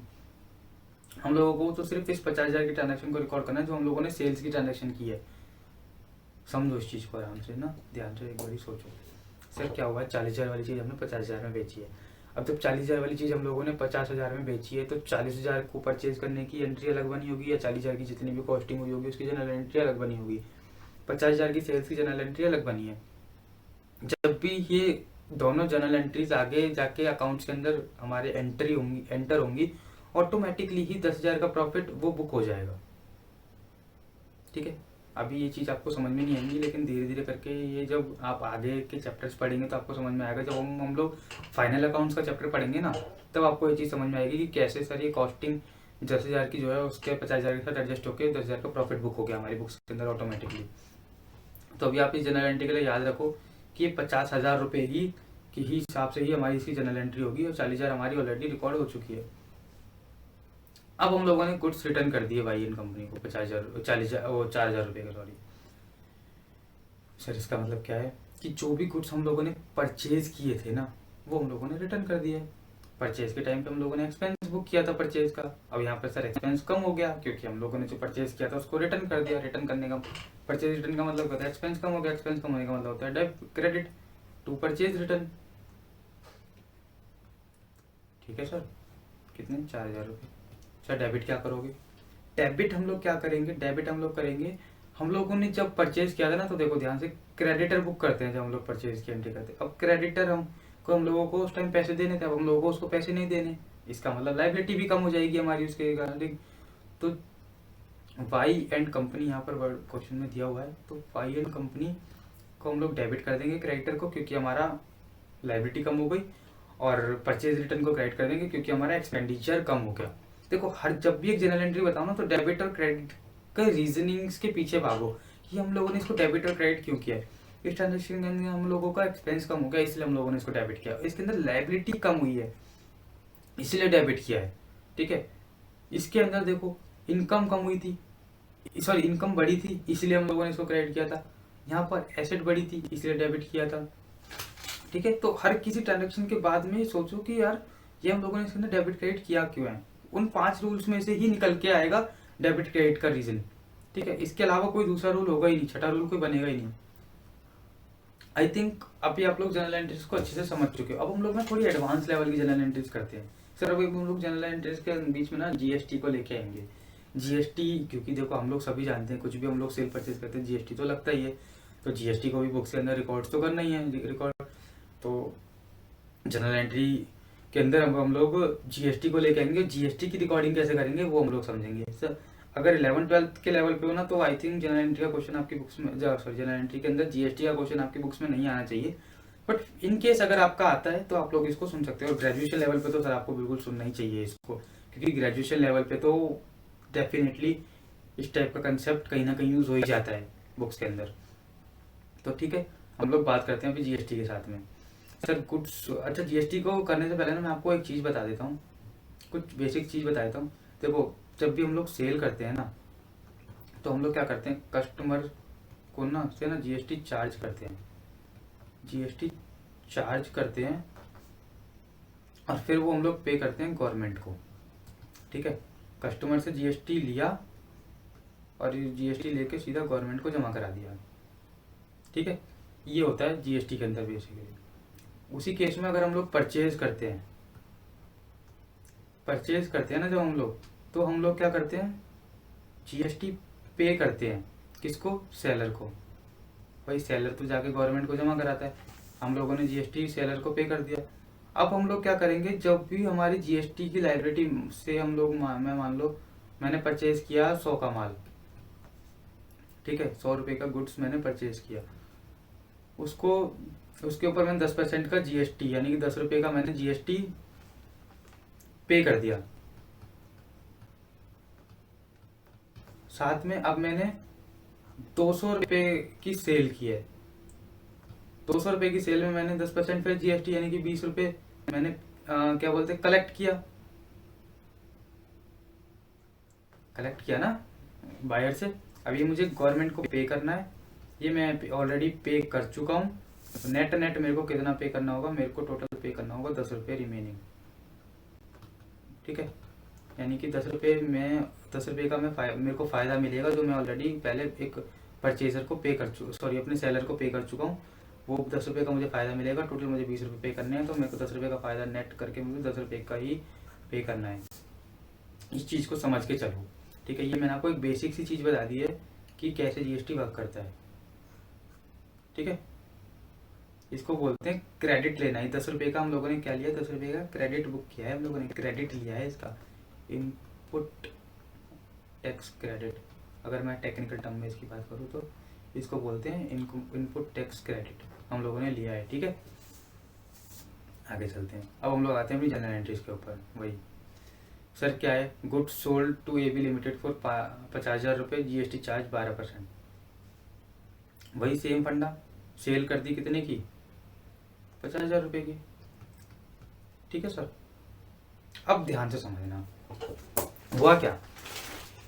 हम लोगों को तो सिर्फ इस 50,000 की ट्रांजेक्शन को रिकॉर्ड करना है जो हम लोगों ने सेल्स की ट्रांजेक्शन की है। समझो इस चीज़ को आराम से ना, ध्यान से एक बार सोचो। सर क्या हुआ है, 40,000 वाली चीज़ हमने 50,000 में बेची है। अब जब 40,000 वाली चीज़ हम लोगों ने 50,000 में बेची है, तो 40,000 को परचेज करने की एंट्री अलग बनी होगी, या 40,000 की जितनी भी कॉस्टिंग हुई होगी उसकी जनरल एंट्री अलग बनी होगी। 50,000 की सेल्स की जनरल एंट्री अलग बनी है। जब भी ये दोनों जनरल एंट्रीज आगे जाके अकाउंट्स के अंदर हमारे एंटर होंगी, ऑटोमेटिकली ही 10,000 का प्रॉफिट वो बुक हो जाएगा। ठीक है, अभी ये चीज़ आपको समझ में नहीं आएगी, लेकिन धीरे धीरे करके ये जब आप आगे के चैप्टर्स पढ़ेंगे तो आपको समझ में आएगा। जब हम लोग फाइनल अकाउंट्स का चैप्टर पढ़ेंगे ना, तब आपको ये चीज़ समझ में आएगी कि कैसे सर ये कॉस्टिंग 10,000 की जो है उसके 50,000 के साथ एडजस्ट होकर 10,000 का प्रॉफिट बुक हो गया हमारी बुक्स के अंदर ऑटोमेटिकली। तो अभी आप इस जनरल एंट्री के लिए याद रखो कि ये 50,000 रुपये ही की ही हिसाब से ही हमारी इसकी जनरल एंट्री होगी, और 40,000 हमारी ऑलरेडी रिकॉर्ड हो चुकी है। अब हम लोगों ने गुड्स रिटर्न कर दिए वाई एन कंपनी को 4,000 रुपये का, सॉरी सर। इसका मतलब क्या है कि जो भी गुड्स हम लोगों ने परचेज किए थे ना, वो हम लोगों ने रिटर्न कर दिए। परचेज के टाइम पे हम लोगों ने एक्सपेंस बुक किया था परचेज का, अब यहाँ पर सर एक्सपेंस कम हो गया क्योंकि हम लोगों ने जो परचेज किया था उसको रिटर्न कर दिया। रिटर्न करने का परचेज रिटर्न का मतलब होता है एक्सपेंस कम हो गया, एक्सपेंस कम होने का मतलब होता है क्रेडिट टू परचेज रिटर्न। ठीक है सर, कितने? 4,000 रुपये। सर डेबिट क्या करोगे? डेबिट हम लोग क्या करेंगे? डेबिट हम लोग करेंगे हम लोगों ने जब परचेज किया था ना, तो देखो ध्यान से, क्रेडिटर बुक करते हैं जब हम लोग परचेज की एंट्री करते हैं। अब क्रेडिटर हम लोगों को उस टाइम पैसे देने थे, अब हम लोगों को उसको पैसे नहीं देने, इसका मतलब लाइबिलिटी भी कम हो जाएगी हमारी उसके रिगार्डिंग। तो वाई एंड कंपनी यहाँ पर वर्ड क्वेश्चन में दिया हुआ है, तो वाई एंड कंपनी को हम लोग डेबिट कर देंगे क्रेडिटर को, क्योंकि हमारा लाइबिलिटी कम हो गई, और परचेज रिटर्न को क्रेडिट कर देंगे क्योंकि हमारा एक्सपेंडिचर कम हो गया। देखो हर जब भी एक जनरल एंट्री बताओ ना, तो डेबिट और क्रेडिट के रीजनिंग्स के पीछे भागो कि हम लोगों ने इसको डेबिट और क्रेडिट क्यों किया है। इस ट्रांजेक्शन के अंदर हम लोगों का एक्सपेंस कम हो गया, इसलिए हम लोगों ने इसको डेबिट किया। इसके अंदर लाइबिलिटी कम हुई है, इसलिए डेबिट किया है। ठीक है, इसके अंदर देखो इनकम कम हुई थी, सॉरी इनकम बढ़ी थी, इसलिए हम लोगों ने इसको क्रेडिट किया था। यहाँ पर एसेट बढ़ी थी, इसलिए डेबिट किया था। ठीक है, तो हर किसी ट्रांजेक्शन के बाद में सोचो कि यार ये हम लोगों ने इसके अंदर डेबिट क्रेडिट किया क्यों है। उन 5 रूल्स में से ही निकल के आएगा डेबिट क्रेडिट का रीजन। ठीक है, इसके अलावा कोई दूसरा रूल होगा ही नहीं, छठा रूल कोई बनेगा ही नहीं। आई थिंक अभी आप लोग जनरल एंट्रीज को अच्छे से समझ चुके हो। अब हम लोग ना थोड़ी एडवांस लेवल की जनरल एंट्रीज करते हैं। सर अभी हम लोग जनरल एंट्रीज के बीच में ना जीएसटी को लेके आएंगे। जीएसटी, क्योंकि देखो हम लोग सभी जानते हैं, कुछ भी हम लोग सेल परचेज करते हैं जीएसटी तो लगता ही है, तो जीएसटी को भी बुक्स के अंदर रिकॉर्ड तो करना ही है रिकॉर्ड। तो जनरल एंट्री के अंदर हम लोग जीएसटी को लेके आएंगे। जीएसटी की रिकॉर्डिंग कैसे करेंगे वो हम लोग समझेंगे। सर अगर 11th-12th के लेवल पे हो ना, तो आई थिंक जनरल एंट्री का क्वेश्चन आपकी बुक्स में, सॉरी जनरल एंट्री के अंदर जीएसटी का क्वेश्चन आपकी बुक्स में नहीं आना चाहिए। बट इन केस अगर आपका आता है तो आप लोग इसको सुन सकते हो। और ग्रेजुएशन लेवल पे तो सर आपको बिल्कुल सुनना ही चाहिए इसको, क्योंकि ग्रेजुएशन लेवल पे तो डेफिनेटली इस टाइप का कंसेप्ट कहीं ना कहीं यूज हो ही जाता है बुक्स के अंदर। तो ठीक है, हम लोग बात करते हैं अभी जीएसटी के साथ में। सर गुड्स, अच्छा जीएसटी को करने से पहले ना मैं आपको एक चीज़ बता देता हूँ, कुछ बेसिक चीज़ बता देता हूँ। देखो जब भी हम लोग सेल करते हैं ना, तो हम लोग क्या करते हैं, कस्टमर को ना से ना जीएसटी चार्ज करते हैं, जीएसटी चार्ज करते हैं, और फिर वो हम लोग पे करते हैं गवर्नमेंट को। ठीक है, कस्टमर से जीएसटी लिया और जीएसटी लेके सीधा गवर्नमेंट को जमा करा दिया। ठीक है, ये होता है जीएसटी के अंदर बेसिकली। उसी केस में अगर हम लोग परचेज करते हैं ना जब हम लोग, तो हम लोग क्या करते हैं, जीएसटी पे करते हैं किसको, सेलर को। भाई सेलर तो जाके गवर्नमेंट को जमा कराता है, हम लोगों ने जीएसटी सेलर को पे कर दिया। अब हम लोग क्या करेंगे, जब भी हमारी जीएसटी की लाइबिलिटी से हम लोग मैं मान लो मैंने परचेज किया 100 का माल। ठीक है, 100 रुपये का गुड्स मैंने परचेज किया, उसको उसके ऊपर मैंने 10% का जीएसटी, यानी कि 10 रुपये का मैंने जीएसटी पे कर दिया। साथ में अब मैंने 200 रुपये की सेल की है, 200 रुपये की सेल में मैंने 10% फिर जीएसटी यानी कि 20 रुपये मैंने क्या बोलते हैं कलेक्ट किया ना बायर से। अब ये मुझे गवर्नमेंट को पे करना है, ये मैं ऑलरेडी पे कर चुका हूँ। तो नेट मेरे को कितना पे करना होगा, मेरे को टोटल पे करना होगा 10 रुपये रिमेनिंग। ठीक है, यानी कि 10 रुपये का मेरे को फ़ायदा मिलेगा, जो मैं ऑलरेडी पहले एक परचेजर को पे कर अपने सेलर को पे कर चुका हूँ। वो 10 रुपये का मुझे फ़ायदा मिलेगा, टोटल मुझे 20 रुपये पे करने हैं, तो मेरे को 10 रुपये का फ़ायदा नेट करके मुझे 10 रुपये का ही पे करना है। इस चीज़ को समझ के चलो। ठीक है, ये मैंने आपको एक बेसिक सी चीज़ बता दी है कि कैसे जीएसटी वर्क करता है। ठीक है, इसको बोलते हैं क्रेडिट लेना है। 10 रुपये का हम लोगों ने क्या लिया, 10 रुपये का क्रेडिट बुक किया है हम लोगों ने, क्रेडिट लिया है इसका, इनपुट टैक्स क्रेडिट। अगर मैं टेक्निकल टर्म में इसकी बात करूँ तो इसको बोलते हैं इनपुट टैक्स क्रेडिट, हम लोगों ने लिया है। ठीक है, आगे चलते हैं। अब हम लोग आते हैं अपनी जनरल एंट्रीज के ऊपर। वही सर क्या है, goods sold to AB limited for 50,000 रुपये, जीएसटी चार्ज 12%। वही सेम फंडा, सेल कर दी कितने की, 50,000 रुपये की। ठीक है सर, अब ध्यान से समझना हुआ क्या,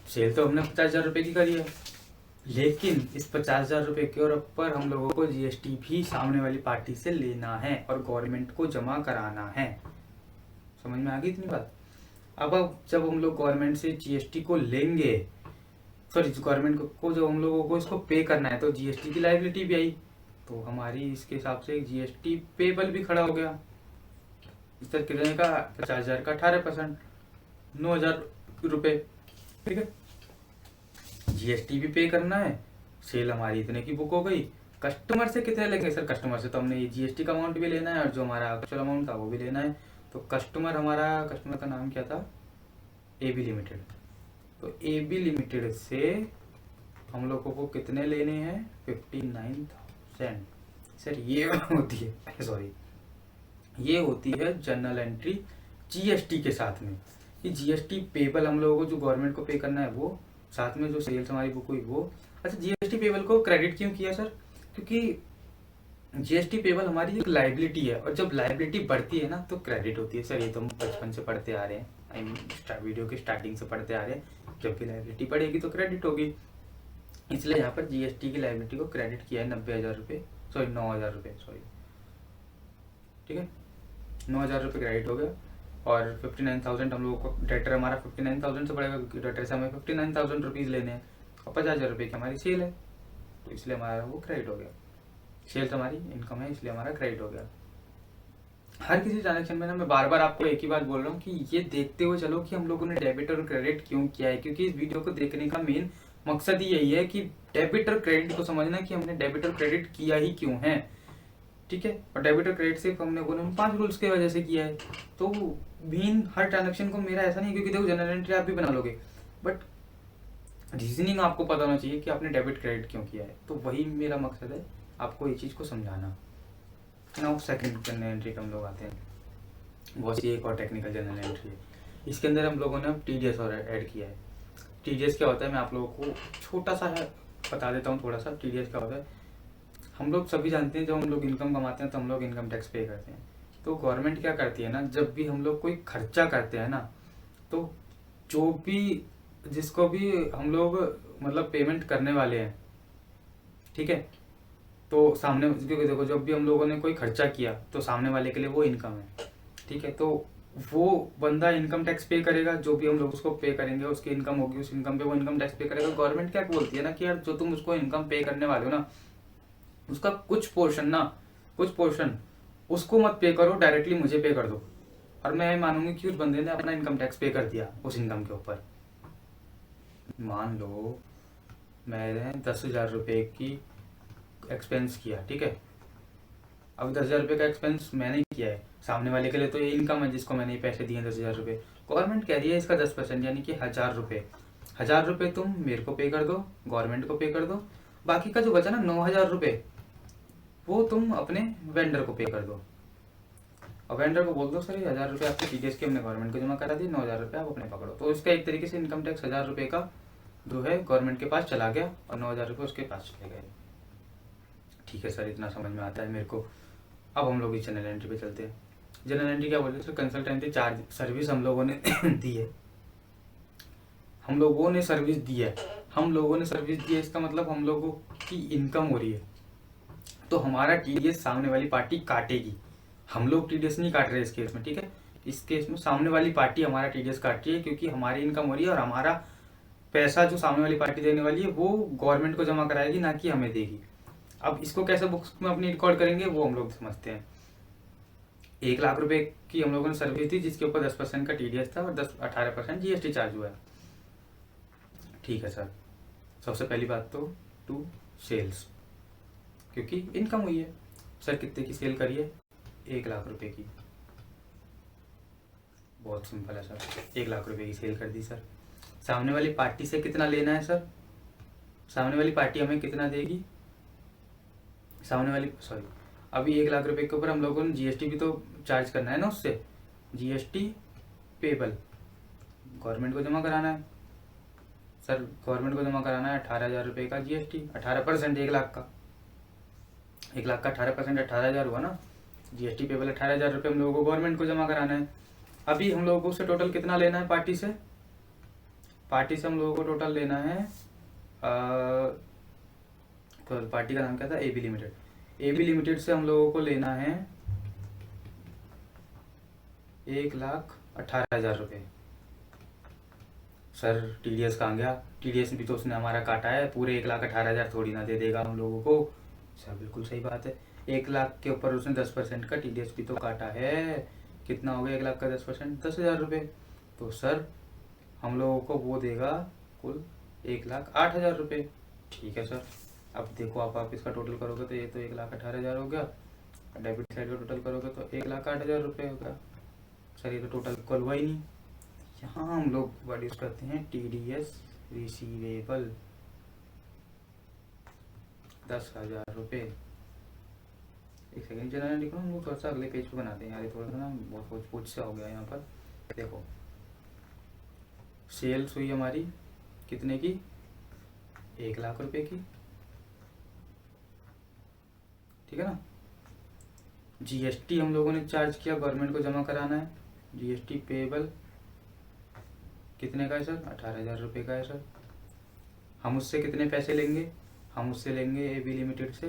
सेल तो हमने 50,000 रुपये की करी है, लेकिन इस 50,000 रुपये के ऊपर हम लोगों को जीएसटी भी सामने वाली पार्टी से लेना है और गवर्नमेंट को जमा कराना है। समझ में आ गई इतनी बात। अब जब हम लोग गवर्नमेंट से जीएसटी को लेंगे, सॉरी गवर्नमेंट को जब हम लोगों को इसको पे करना है, तो जीएसटी की लायबिलिटी भी आई, तो हमारी इसके हिसाब से जीएसटी पेबल भी खड़ा हो गया। इस तरह कितने का, 50,000 का 18%, 9,000 रुपये। ठीक है, जीएसटी भी पे करना है सेल हमारी इतने की बुक हो गई। कस्टमर से कितने लेंगे सर? कस्टमर से तो हमने ये जीएसटी का अमाउंट भी लेना है और जो हमारा एक्चुअल अमाउंट था वो भी लेना है। तो कस्टमर का नाम क्या था? AB limited. तो AB लिमिटेड से हम लोगों को कितने लेने हैं? 59,000। सर ये होती है सॉरी, ये होती है जनरल एंट्री जीएसटी के साथ में। ये जीएसटी पेबल हम लोगों को जो गवर्नमेंट को पे करना है वो, साथ में जो सेल्स हमारी बुक हुई वो। अच्छा, जीएसटी पेबल को क्रेडिट क्यों किया सर? क्योंकि जीएसटी पेबल हमारी एक लाइबिलिटी है और जब लाइबिलिटी बढ़ती है ना तो क्रेडिट होती है। सर ये तो हम बचपन से पढ़ते आ रहे हैं, आई मीन वीडियो की स्टार्टिंग से पढ़ते आ रहे हैं, जब भी लाइबिलिटी बढ़ेगी तो क्रेडिट होगी। इसलिए यहाँ पर जीएसटी की लाइबिलिटी को क्रेडिट किया है 90,000 रुपये, सॉरी 9,000 रुपये, सॉरी, ठीक है, 9,000 रुपये क्रेडिट हो गया। और 59,000 हम लोगों को डेटर हमारा 59,000 से बढ़ेगा क्योंकि डेटर से हमें 59,000 रुपीज़ लेने हैं और 50,000 रुपये की हमारी सेल है, तो इसलिए हमारा वो क्रेडिट हो गया। सेल्स हमारी इनकम है इसलिए हमारा क्रेडिट हो गया। हर किसी ट्रांजेक्शन में ना मैं बार बार आपको एक ही बात बोल रहा हूँ कि ये देखते हुए चलो कि हम लोगों ने डेबिट और क्रेडिट क्यों किया है, क्योंकि इस वीडियो को देखने का मेन मकसद ही यही है कि डेबिट और क्रेडिट को समझना कि हमने डेबिट और क्रेडिट किया ही क्यों है, ठीक है। और डेबिट और क्रेडिट सिर्फ हमने बोले 5 रूल्स की वजह से किया है। तो मेन हर ट्रांजेक्शन को मेरा ऐसा नहीं, क्योंकि देखो जनरल एंट्री आप भी बना लोगे, बट रीजनिंग आपको पता होना चाहिए कि आपने डेबिट क्रेडिट क्यों किया है। तो वही मेरा मकसद है, आपको ये चीज़ को समझाना। नाउ सेकंड जनरल एंट्री पे हम लोग आते हैं, बहुत सी एक और टेक्निकल जनरल एंट्री है। इसके अंदर हम लोगों ने टीडीएस और ऐड किया है। टीडीएस क्या होता है मैं आप लोगों को छोटा सा है बता देता हूँ थोड़ा सा। टीडीएस क्या होता है, हम लोग सभी जानते हैं जब हम लोग इनकम कमाते हैं तो हम लोग इनकम टैक्स पे करते हैं। तो गवर्नमेंट क्या करती है ना, जब भी हम लोग कोई खर्चा करते हैं ना, तो जो भी जिसको भी हम लोग मतलब पेमेंट करने वाले हैं, ठीक है, तो सामने, क्योंकि देखो जब भी हम लोगों ने कोई खर्चा किया तो सामने वाले के लिए वो इनकम है, ठीक है। तो वो बंदा इनकम टैक्स पे करेगा, जो भी हम लोग उसको पे करेंगे उसकी इनकम होगी, उस इनकम पे वो इनकम टैक्स पे करेगा। गवर्नमेंट क्या बोलती है ना कि यार जो तुम उसको इनकम पे करने वाले हो ना, उसका कुछ पोर्शन उसको मत पे करो, डायरेक्टली मुझे पे कर दो। और मैं मानूंगी कि उस बंदे ने अपना इनकम टैक्स पे कर दिया उस इनकम के ऊपर। मान लो मैंने 10,000 रुपये की एक्सपेंस किया, ठीक है। अब 10,000 रुपये का एक्सपेंस मैंने किया है, सामने वाले के लिए तो ये इनकम है जिसको मैंने ये पैसे दिए 10,000 रुपये। गवर्नमेंट कह रही है इसका 10% यानी कि 1,000 रुपये, 1,000 रुपये तुम मेरे को पे कर दो, गवर्नमेंट को पे कर दो। बाकी का जो बचा ना 9,000 रुपये, वो तुम अपने वेंडर को पे कर दो। और वेंडर को बोल दो सर ये 1,000 रुपये आपके टीडीएस के हमने गवर्नमेंट को जमा करा दिए, 9,000 रुपये आप अपने पकड़ो। तो इसका एक तरीके से इनकम टैक्स 1,000 रुपये का जो है गवर्नमेंट के पास चला गया और 9,000 रुपये उसके पास चले गए। ठीक है सर, इतना समझ में आता है मेरे को। अब हम लोग इस जनरल एंट्री पे चलते हैं। जनरल एंट्री क्या बोलते हैं सर? कंसल्टेंसी चार्ज सर्विस हम लोगों ने दी है, हम लोगों ने सर्विस दी है, हम लोगों ने सर्विस दी है, इसका मतलब हम लोगों की इनकम हो रही है। तो हमारा टीडीएस सामने वाली पार्टी काटेगी, हम लोग टीडीएस नहीं काट रहे इस केस में, ठीक है। इस केस में सामने वाली पार्टी हमारा टीडीएस काट रही है, क्योंकि हमारी इनकम हो रही है और हमारा पैसा जो सामने वाली पार्टी देने वाली है वो गवर्नमेंट को जमा कराएगी, ना कि हमें देगी। अब इसको कैसे बुक्स में अपनी रिकॉर्ड करेंगे वो हम लोग समझते हैं। 1,00,000 रुपए की हम लोगों ने सर्विस दी जिसके ऊपर 10% का टीडीएस था और 18% जीएसटी चार्ज हुआ है, ठीक है सर। सबसे पहली बात तो टू सेल्स, क्योंकि इनकम हुई है। सर कितने की सेल करी है? 1,00,000 रुपए की। बहुत सिंपल है सर, 1,00,000 रुपए की सेल कर दी सर। सामने वाली पार्टी से कितना लेना है सर? सामने वाली पार्टी हमें कितना देगी? अभी 1,00,000 रुपए के ऊपर हम लोगों ने जीएसटी भी तो चार्ज करना है ना उससे, जीएसटी पेबल गवर्नमेंट को जमा कराना है सर। गवर्नमेंट को जमा कराना है 18,000 रुपये का जीएसटी, 18% 1,00,000 का, 1,00,000 का 18% 18,000 हुआ ना। जीएसटी पेबल 18,000 रुपये हम लोगों को गवर्नमेंट को जमा कराना है। अभी हम लोगों को उससे टोटल कितना लेना है पार्टी से? पार्टी से हम लोगों को टोटल लेना है, पार्टी का नाम क्या था? AB limited. एबी लिमिटेड से हम लोगों को लेना है 1,18,000 रुपये। सर टीडीएस कहाँ गया? टीडीएस भी तो उसने हमारा काटा है, पूरे 1,18,000 थोड़ी ना दे देगा हम लोगों को। सर बिल्कुल सही बात है, 1,00,000 के ऊपर उसने 10% का टीडीएस भी तो काटा है। कितना हो गया 1,00,000 का 10%? 10,000 रुपये। तो सर हम लोगों को वो देगा कुल 1,08,000 रुपये, ठीक है सर। अब देखो आप इसका टोटल करोगे तो ये तो 1,18,000 हो गया, डेबिट साइड का टोटल करोगे तो 1,08,000 रुपये हो गया। सर ये तो टोटल इक्वल हुआ ही नहीं। यहाँ हम लोग वर्ड यूज करते हैं TDS रिसीवेबल 10,000 रुपये। एक सेकेंड चला लिख रहा हूँ, हम लोग थोड़ा सा अगले पेज पे बनाते हैं यार, ये थोड़ा सा ना बहुत कुछ सा हो गया यहाँ पर। देखो सेल्स हुई हमारी कितने की, 1,00,000 रुपये की, ठीक है ना। GST हम लोगों ने चार्ज किया, गवर्नमेंट को जमा कराना है। GST पेएबल कितने का है सर, 18,000 रुपये का है सर। हम उससे कितने पैसे लेंगे, हम उससे लेंगे AB लिमिटेड से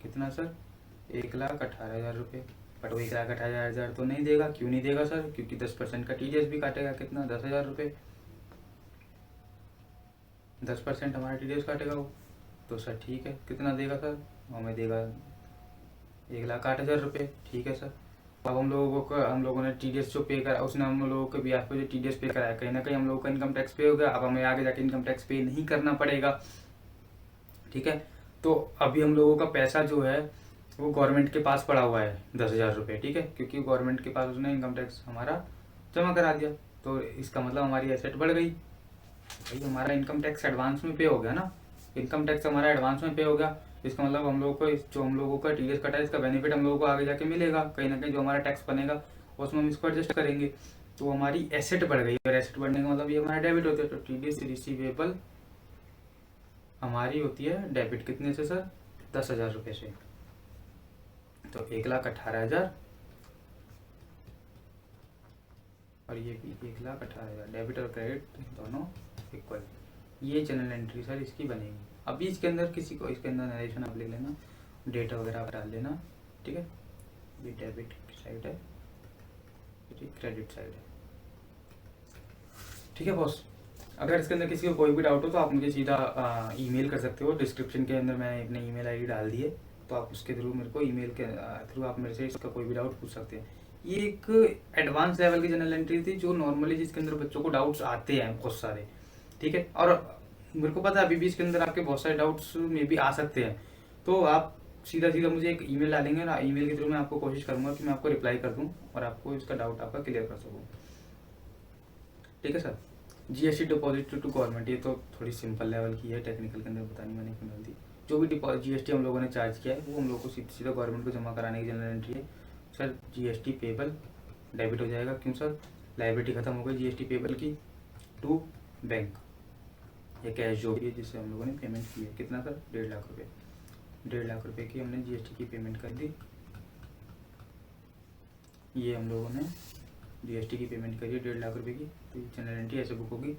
कितना सर, 1,18,000 रुपये। बट वो 1,18,000 तो नहीं देगा, क्यों नहीं देगा सर, क्योंकि 10% का TDS भी काटेगा, कितना 10,000 रुपये, 10% हमारा TDS काटेगा वो। तो सर ठीक है, कितना देगा सर, हमें देगा 1,08,000 रुपये, ठीक है सर। अब हम लोगों ने TDS जो पे करा, उसने हम लोगों के ब्याज पे जो TDS पे कराया, कहीं ना कहीं हम लोगों का इनकम टैक्स पे हो गया। अब हमें आगे जाके इनकम टैक्स पे नहीं करना पड़ेगा, ठीक है। तो अभी हम लोगों का पैसा जो है वो गवर्नमेंट के पास पड़ा हुआ है 10,000 रुपये, ठीक है, क्योंकि गवर्नमेंट के पास उसने इनकम टैक्स हमारा जमा करा दिया। तो इसका मतलब हमारी एसेट बढ़ गई भाई, हमारा इनकम टैक्स एडवांस में पे हो गया ना, इनकम टैक्स हमारा एडवांस में पे हो गया। इसका मतलब हम लोगों को जो हम लोगों का TDS कटा है, इसका बेनिफिट हम लोगों को आगे जाके मिलेगा, कहीं ना कहीं जो हमारा टैक्स बनेगा उसमें हम इसको एडजस्ट करेंगे। तो हमारी एसेट बढ़ गई, और एसेट बढ़ने का मतलब ये हमारा डेबिट होता है। तो TDS रिसीवेबल हमारी होती है डेबिट कितने से सर, 10,000 रुपये से। तो 1,18,000 और ये भी 1,18,000, डेबिट और क्रेडिट दोनों इक्वल। ये जनरल एंट्री सर इसकी बनेगी। अभी इसके अंदर किसी को इसके अंदर नरेशन आप लिख लेना, डेटा वगैरह आप डाल देना, ठीक है। ये डेबिट साइड है, ये क्रेडिट साइड है, ठीक है बॉस। अगर इसके अंदर किसी को कोई भी डाउट हो तो आप मुझे सीधा ईमेल कर सकते हो, डिस्क्रिप्शन के अंदर मैंने अपने ईमेल आईडी डाल दी है, तो आप उसके थ्रू मेरे को ईमेल के थ्रू आप मेरे से इसका कोई भी डाउट पूछ सकते हैं। ये एक एडवांस लेवल की जनरल एंट्री थी, जो नॉर्मली जिसके अंदर बच्चों को डाउट्स आते हैं बहुत सारे, ठीक है। और मेरे को पता है अभी भी इसके अंदर आपके बहुत सारे डाउट्स में भी आ सकते हैं, तो आप सीधा सीधा मुझे एक ईमेल डालेंगे ना, ईमेल के थ्रू मैं आपको कोशिश करूंगा कि मैं आपको रिप्लाई कर दूं और आपको इसका डाउट आपका क्लियर कर सकूं, ठीक है sir. GST deposit to government, ये तो थोड़ी सिंपल लेवल की है, टेक्निकल के अंदर बतानी मैंने क्यों डाल दी। जो भी GST हम लोगों ने चार्ज किया है वो हम लोग को सीधा सीधा गवर्नमेंट को जमा कराने की जनरल एंट्री है सर। GST पेबल डेबिट हो जाएगा, क्यों सर, लाइबिलिटी खत्म हो गई GST पेबल की, टू बैंक या कैश जो भी है जिससे हम लोगों ने पेमेंट की है, कितना सर, 1,50,000 रुपये। 1,50,000 रुपये की हमने GST की पेमेंट कर दी, ये हम लोगों ने GST की पेमेंट करी है 1,50,000 रुपये की, तो जनरल एंट्री ऐसे बुक होगी।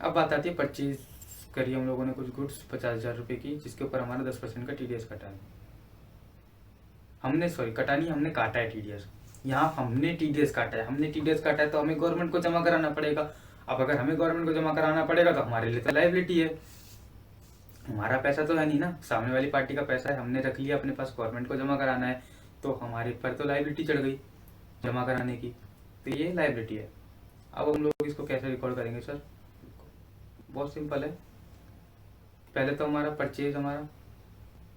अब बात आती है परचेज करी हम लोगों ने कुछ गुड्स 50,000 रुपये की, जिसके ऊपर हमारा 10% का TDS कटा है। हमने कटा नहीं, हमने काटा है TDS। यहाँ हमने TDS काटा है, तो हमें गवर्नमेंट को जमा कराना पड़ेगा। अब अगर हमें गवर्नमेंट को जमा कराना पड़ेगा तो हमारे लिए तो लाइबिलिटी है, हमारा पैसा तो है नहीं ना, सामने वाली पार्टी का पैसा है, हमने रख लिया अपने पास, गवर्नमेंट को जमा कराना है, तो हमारे पर तो लाइबिलिटी चढ़ गई जमा कराने की, तो ये लाइबिलिटी है। अब हम लोग इसको कैसे रिकॉर्ड करेंगे सर, बहुत सिंपल है। पहले तो हमारा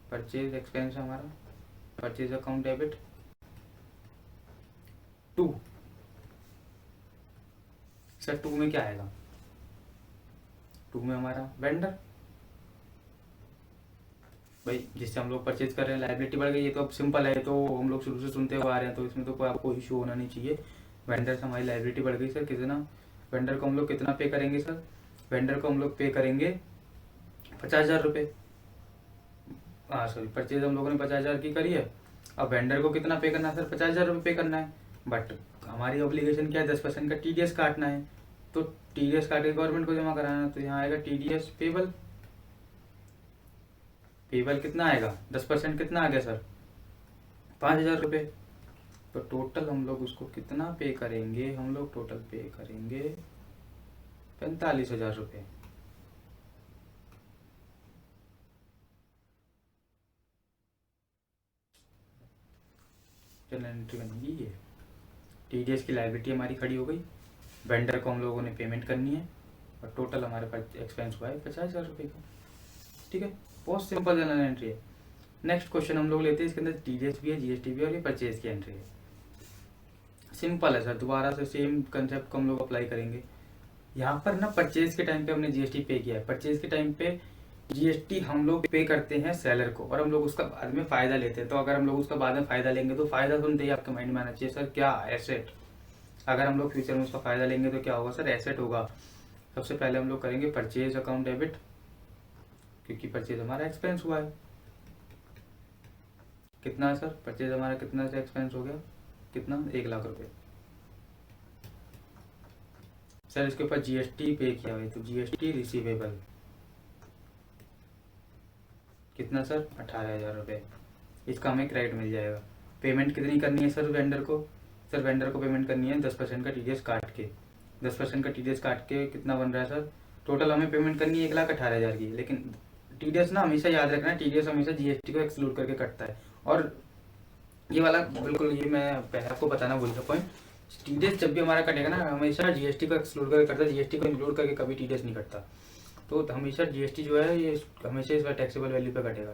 परचेज एक्सपेंस हमारा purchase account debit to, sir to में क्या आएगा, टू में हमारा वेंडर, भाई जिससे हम लोग परचेज कर रहे हैं, लाइबिलिटी बढ़ गई, ये तो अब सिंपल है, तो हम लोग शुरू से सुनते हुए आ रहे हैं, तो इसमें तो कोई आपको इशू होना नहीं चाहिए। वेंडर से हमारी लाइबिलिटी बढ़ गई सर, कितना, वेंडर को हम लोग कितना पे करेंगे सर, वेंडर को हम लोग पे करेंगे 50,000 रुपये। हाँ सॉरी, परचेज हम लोगों ने 50,000 की करी है, अब वेंडर को कितना पे करना है सर, 50,000 रुपये पे करना है। बट हमारी ऑब्लिगेशन क्या है, 10% का TDS काटना है, तो TDS काट के गवर्नमेंट को जमा कराना है, तो यहाँ आएगा TDS पेबल कितना आएगा, 10% कितना आ गया सर, 5,000 रुपये। तो टोटल हम लोग उसको कितना पे करेंगे, हम लोग टोटल पे करेंगे 45,000 रुपये। जनरल एंट्री बनेगी ये, TDS की लाइबिलिटी हमारी खड़ी हो गई, वेंडर को हम लोगों ने पेमेंट करनी है, और टोटल हमारे पास एक्सपेंस हुआ है 50,000 रुपये का, ठीक है। बहुत सिंपल जनरल एंट्री है। नेक्स्ट क्वेश्चन हम लोग लेते हैं, इसके अंदर टीडीएस भी है, जीएसटी भी है और ये परचेज की एंट्री है। सिंपल है सर, दोबारा से सेम कंसेप्ट को हम लोग अप्लाई करेंगे। यहाँ पर ना परचेज के टाइम पे हमने जीएसटी पे किया है, परचेज के टाइम पे जीएसटी हम लोग पे करते हैं सेलर को और हम लोग उसका बाद में फायदा लेते हैं। तो अगर हम लोग उसका बाद में फायदा लेंगे तो फायदा सुनते ही आपके माइंड में आना चाहिए सर क्या, एसेट। अगर हम लोग फ्यूचर में उसका फायदा लेंगे तो क्या होगा सर, एसेट होगा। सबसे पहले हम लोग करेंगे परचेज अकाउंट डेबिट, क्योंकि परचेज हमारा एक्सपेंस हुआ है। कितना है सर, परचेज हमारा कितना से एक्सपेंस हो गया, कितना, 1,00,000 रुपये। सर इसके ऊपर जीएसटी पे किया हुआ है, तो जीएसटी रिसीवेबल कितना सर, 18,000 रुपये। इसका हमें क्रेडिट मिल जाएगा। पेमेंट कितनी करनी है सर वेंडर को, सर वेंडर को पेमेंट करनी है 10% का टीडीएस काट के। 10% का टीडीएस काट के कितना बन रहा है सर, टोटल हमें पेमेंट करनी है 1,18,000 की। लेकिन टीडीएस ना हमेशा याद रखना है, टीडीएस हमेशा जीएसटी को एक्सक्लूड करके कटता है। और ये वाला बिल्कुल, ये मैं पहले आपको बताना भूल गया पॉइंट, टीडीएस जब भी हमारा कटेगा ना हमेशा जीएसटी को एक्सक्लूड करके कटता है, जीएसटी को इंक्लूड करके कभी टीडीएस नहीं कटता। तो हमेशा जीएसटी जो है ये हमेशा इस टैक्सेबल वैल्यू पे कटेगा,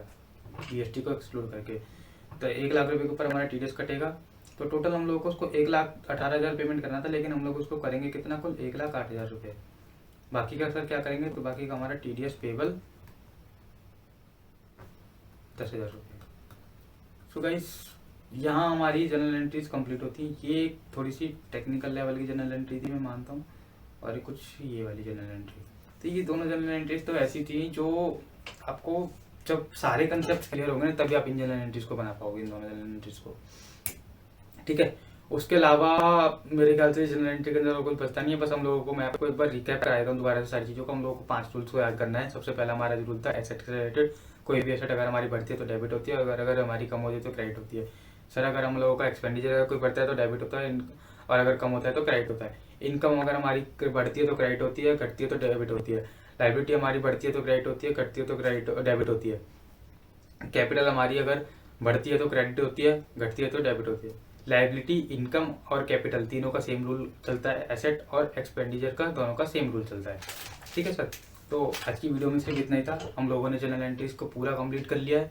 जीएसटी को एक्सक्लूड करके। तो 1,00,000 रुपये के ऊपर हमारा टीडीएस कटेगा। तो टोटल हम लोग को उसको 1,18,000 पेमेंट करना था, लेकिन हम लोग उसको करेंगे कितना, कुल 1,08,000 रुपये। बाकी का सर क्या करेंगे, तो बाकी का हमारा टीडीएस पेबल 10,000 रुपये। सो गाइस यहाँ हमारी जनरल एंट्रीज कंप्लीट होती है। ये थोड़ी सी टेक्निकल लेवल की जनरल एंट्री थी मैं मानता हूँ, और कुछ ये वाली जनरल एंट्री। तो ये दोनों जनरल एंट्रीज तो ऐसी थी जो आपको जब सारे कंसेप्ट क्लियर होंगे तभी आप इन जनरल एंट्रीज को बना पाओगे, इन दोनों जनरल एंट्रीज को। ठीक है, उसके अलावा मेरे ख्याल से जनरल एंट्री के अंदर और कुछ बचता नहीं है। बस हम लोगों को, मैं आपको एक बार रिकैप कराया था दोबारा से सारी चीज़ों को। हम लोगों को 5 रूल्स को याद करना है। सबसे पहला हमारा रूल था एसेट से रिलेटेड, कोई भी एसेट अगर हमारी बढ़ती है तो डेबिट होती है, अगर हमारी कम होती है तो क्रेडिट होती है। सर अगर हम लोगों का एक्सपेंडिचर अगर कोई बढ़ता है तो डेबिट होता है, और अगर कम होता है तो क्रेडिट होता है। इनकम अगर हमारी बढ़ती है तो क्रेडिट होती है, घटती है तो डेबिट होती है। लाइबिलिटी हमारी बढ़ती है तो क्रेडिट होती है, घटती है तो डेबिट होती है। कैपिटल हमारी अगर बढ़ती है तो क्रेडिट होती है, घटती है तो डेबिट होती है। लाइबिलिटी, इनकम और कैपिटल तीनों का सेम रूल चलता है, एसेट और एक्सपेंडिचर का दोनों का सेम रूल चलता है। ठीक है सर, तो आज की वीडियो में सिर्फ इतना ही था। हम लोगों ने जनरल एंट्रीज को पूरा कंप्लीट कर लिया है।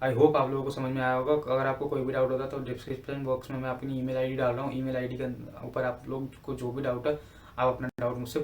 आई होप आप लोगों को समझ में आया होगा। अगर आपको कोई भी डाउट होता तो डिस्क्रिप्शन बॉक्स में मैं अपनी ईमेल आईडी डाल रहा हूँ। ईमेल आईडी के ऊपर आप लोग को जो भी डाउट है आप अपना डाउट मुझसे